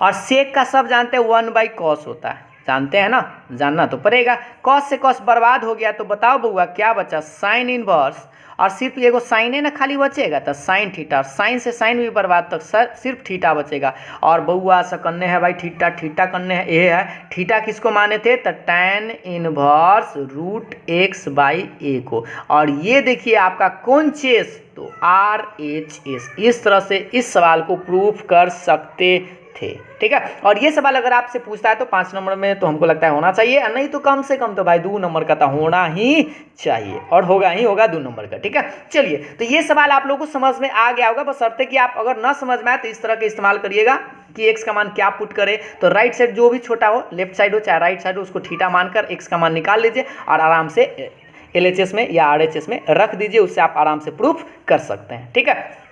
Speaker 1: और सेक का सब जानते हैं 1/cos होता है, जानते हैं ना? जानना तो पड़ेगा। कॉस से कॉस बर्बाद हो गया, तो बताओ बुआ क्या बचा? साइन इनवर्स, और सिर्फ एगो साइन है ना खाली बचेगा, तो साइन थीटा, और साइन से साइन भी बर्बाद, तो सिर्फ थीटा बचेगा। और बउआ से करने हैं भाई थीटा, थीटा करने हैं ये है, थीटा किसको माने थे? तो tan इनवर्स रूट x/a को, और ये देखिए आपका कौन चेस? तो RHS। इस तरह से इस सवाल को प्रूफ कर सकते थे, ठीक है। और ये सवाल अगर आपसे पूछता है तो 5 नंबर में तो हमको लगता है होना चाहिए, और नहीं तो कम से कम तो भाई 2 नंबर का तो होना ही चाहिए, और होगा ही होगा 2 नंबर का, ठीक है। चलिए, तो ये सवाल आप लोगों को समझ में आ गया होगा, बशर्ते कि आप अगर ना समझ में आए तो इस तरह के इस्तेमाल करिएगा कि x का मान क्या पुट करे, तो राइट साइड जो भी छोटा हो, लेफ्ट साइड हो चाहे राइट साइड हो, उसको थीटा मानकर x का मान निकाल लीजिए और आराम से LHS में या RHS में रख दीजिए, उससे आप आराम से प्रूफ कर सकते हैं, ठीक है।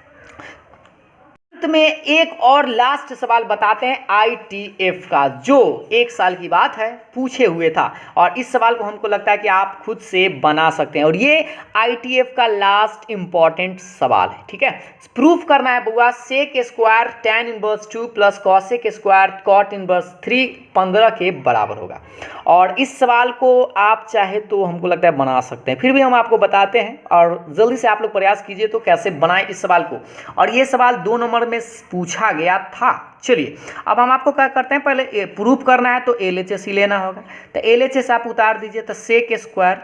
Speaker 1: में एक और लास्ट सवाल बताते हैं ITF का, जो 1 साल की बात है पूछे हुए था, और इस सवाल को हमको लगता है कि आप खुद से बना सकते हैं, और ये ITF का लास्ट इंपॉर्टेंट सवाल है, ठीक है। प्रूफ करना है बुआ, sec square tan inverse 2 plus cosec square cot inverse 3 15 के बराबर होगा, और इस सवाल को आप चाहे तो हमको लगता है बना सकते हैं, फिर भी हम आपको बताते हैं, और जल्दी से आप लोग प्रयास कीजिए तो कैसे बनाएं इस सवाल को। और ये सवाल 2 नंबर में पूछा गया था। चलिए, अब हम आपको क्या करते हैं, पहले प्रूफ करना है तो LHS ही लेना होगा, तो LHS आप उतार दीजिए, तो sec square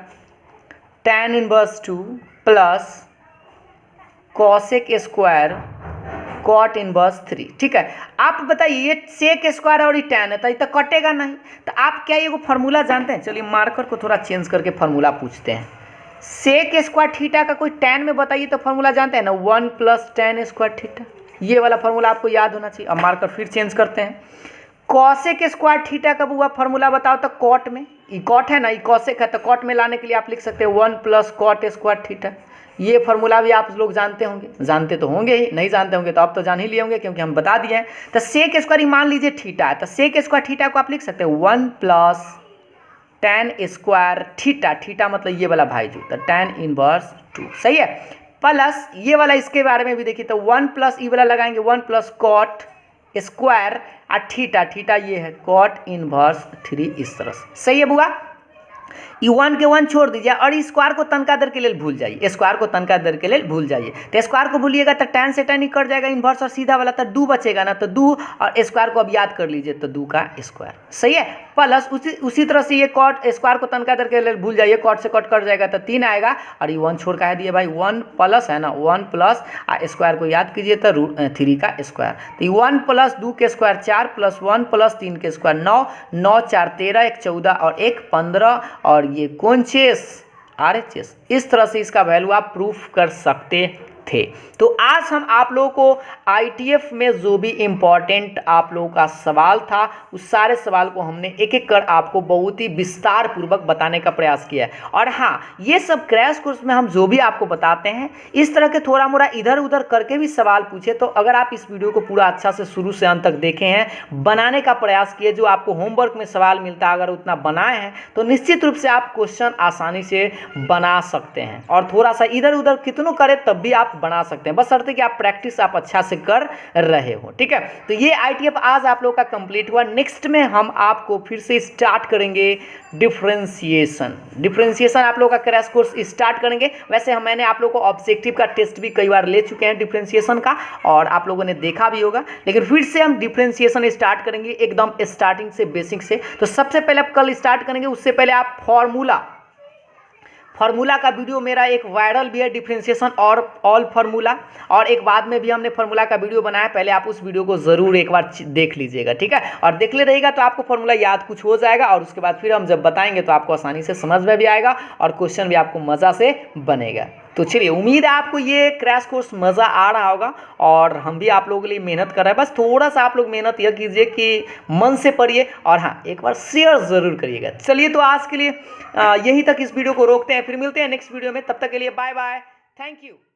Speaker 1: tan inverse 2 plus cosec square cot inverse 3, ठीक है। आप बताइए ये सेक स्क्वायर और ये tan है तो कटेगा नहीं, तो आप क्या ये फार्मूला जानते हैं? चलिए मार्कर को थोड़ा चेंज करके फार्मूला पूछते हैं। सेक स्क्वायर थीटा का कोई tan में बताइए तो फार्मूला जानते हैं ना, 1 प्लस tan स्क्वायर थीटा, ये वाला फार्मूला आपको याद होना चाहिए। अब मार्कर फिर चेंज करते हैं, कॉसेक स्क्वायर थीटा का बुआ फार्मूला बताओ तो कॉट में, ये कॉट है ना, ये कॉसेक है, तो कॉट में लाने के लिए आप लिख सकते हैं 1 प्लस कॉट स्क्वायर थीटा। ये फार्मूला भी आप लोग जानते होंगे, जानते तो होंगे ही, नहीं जानते होंगे तो आप तो जान ही लिए होंगे क्योंकि हम बता दिए हैं। तो सेक स्क्वायर मान लीजिए थीटा है, तो सेक स्क्वायर थीटा को आप लिख सकते हैं 1 plus tan square theta, theta मतलब ये वाला भाई जो, तो tan इनवर्स 2, सही है, प्लस ये वाला इसके बारे में भी देखिए, तो 1 प्लस ये वाला लगाएंगे 1 प्लस कॉट स्क्वायर और थीटा, थीटा ये है कॉट इनवर्स 3, इस तरह से, सही है बुआ। ये 1 के 1 छोड़ दीजिए, और स्क्वायर को तनका दर के लिए भूल जाइए, स्क्वायर को तनका दर के लिए भूल जाइए, तो स्क्वायर को भूलिएगा तो tan से tan ही कट जाएगा इन्वर्स, और सीधा वाला तो 2 बचेगा ना, तो 2 और स्क्वायर को अब याद कर लीजिए, तो 2 का स्क्वायर, सही है, प्लस उसी तरह से ये कॉट स्क्वायर को तनका दर के लिए भूल जाइए, कॉट से कट कर जाएगा तो 3 आएगा, और ये 1 छोड़ का है दिए भाई, 1 प्लस है ना, 1 प्लस स्क्वायर को याद कीजिए तो 3 का स्क्वायर, तो ये 1 प्लस 2 के स्क्वायर 4 प्लस 1 प्लस 3 के स्क्वायर 9, 9 4 13, 1 14 और 1 15, और ये कौन चेस? RHS। इस तरह से इसका वैल्यू आप प्रूफ कर सकते थे। तो आज हम आप लोगों को ITF में जो भी इम्पॉर्टेंट आप लोगों का सवाल था, उस सारे सवाल को हमने एक एक कर आपको बहुत ही विस्तार पूर्वक बताने का प्रयास किया है। और हाँ, ये सब क्रैश कोर्स में हम जो भी आपको बताते हैं, इस तरह के थोड़ा मोड़ा इधर उधर करके भी सवाल पूछे, तो अगर आप इस वीडियो को पूरा अच्छा से शुरू से अंत तक देखे हैं, बनाने का प्रयास किए, जो आपको होमवर्क में सवाल मिलता है अगर उतना बनाए हैं, तो निश्चित रूप से आप क्वेश्चन आसानी से बना सकते हैं। और थोड़ा सा इधर उधर कितनों करें तब भी आप बना सकते हैं, बशर्ते कि आप प्रैक्टिस आप अच्छा से कर रहे हो, ठीक है। तो ये ITF आज आप लोग का कंप्लीट हुआ। नेक्स्ट में हम आपको फिर से स्टार्ट करेंगे डिफरेंशिएशन। डिफरेंशिएशन आप लोग का क्रैश कोर्स स्टार्ट करेंगे। वैसे मैंने आप लोग को ऑब्जेक्टिव का टेस्ट भी कई बार ले चुके हैं डिफरेंशिएशन का, और आप लोगों ने देखा भी होगा, लेकिन फिर से हम डिफरेंशिएशन स्टार्ट करेंगे एकदम स्टार्टिंग से, बेसिक से। तो सबसे पहले आप कल स्टार्ट करेंगे, उससे पहले आप फार्मूला का वीडियो मेरा एक वायरल भी है, डिफरेंशिएशन और ऑल फार्मूला, और एक बाद में भी हमने फार्मूला का वीडियो बनाया, पहले आप उस वीडियो को ज़रूर एक बार देख लीजिएगा, ठीक है। और देख ले रहिएगा तो आपको फार्मूला याद कुछ हो जाएगा, और उसके बाद फिर हम जब बताएंगे तो आपको आसानी से समझ में भी आएगा और क्वेश्चन भी आपको मज़ा से बनेगा। तो चलिए, उम्मीद है आपको ये क्रैश कोर्स मज़ा आ रहा होगा, और हम भी आप लोगों के लिए मेहनत कर रहे हैं। बस थोड़ा सा आप लोग मेहनत यह कीजिए कि मन से पढ़िए, और हाँ, एक बार शेयर ज़रूर करिएगा। चलिए, तो आज के लिए यहीं तक इस वीडियो को रोकते हैं, फिर मिलते हैं नेक्स्ट वीडियो में। तब तक के लिए बाय बाय, थैंक यू।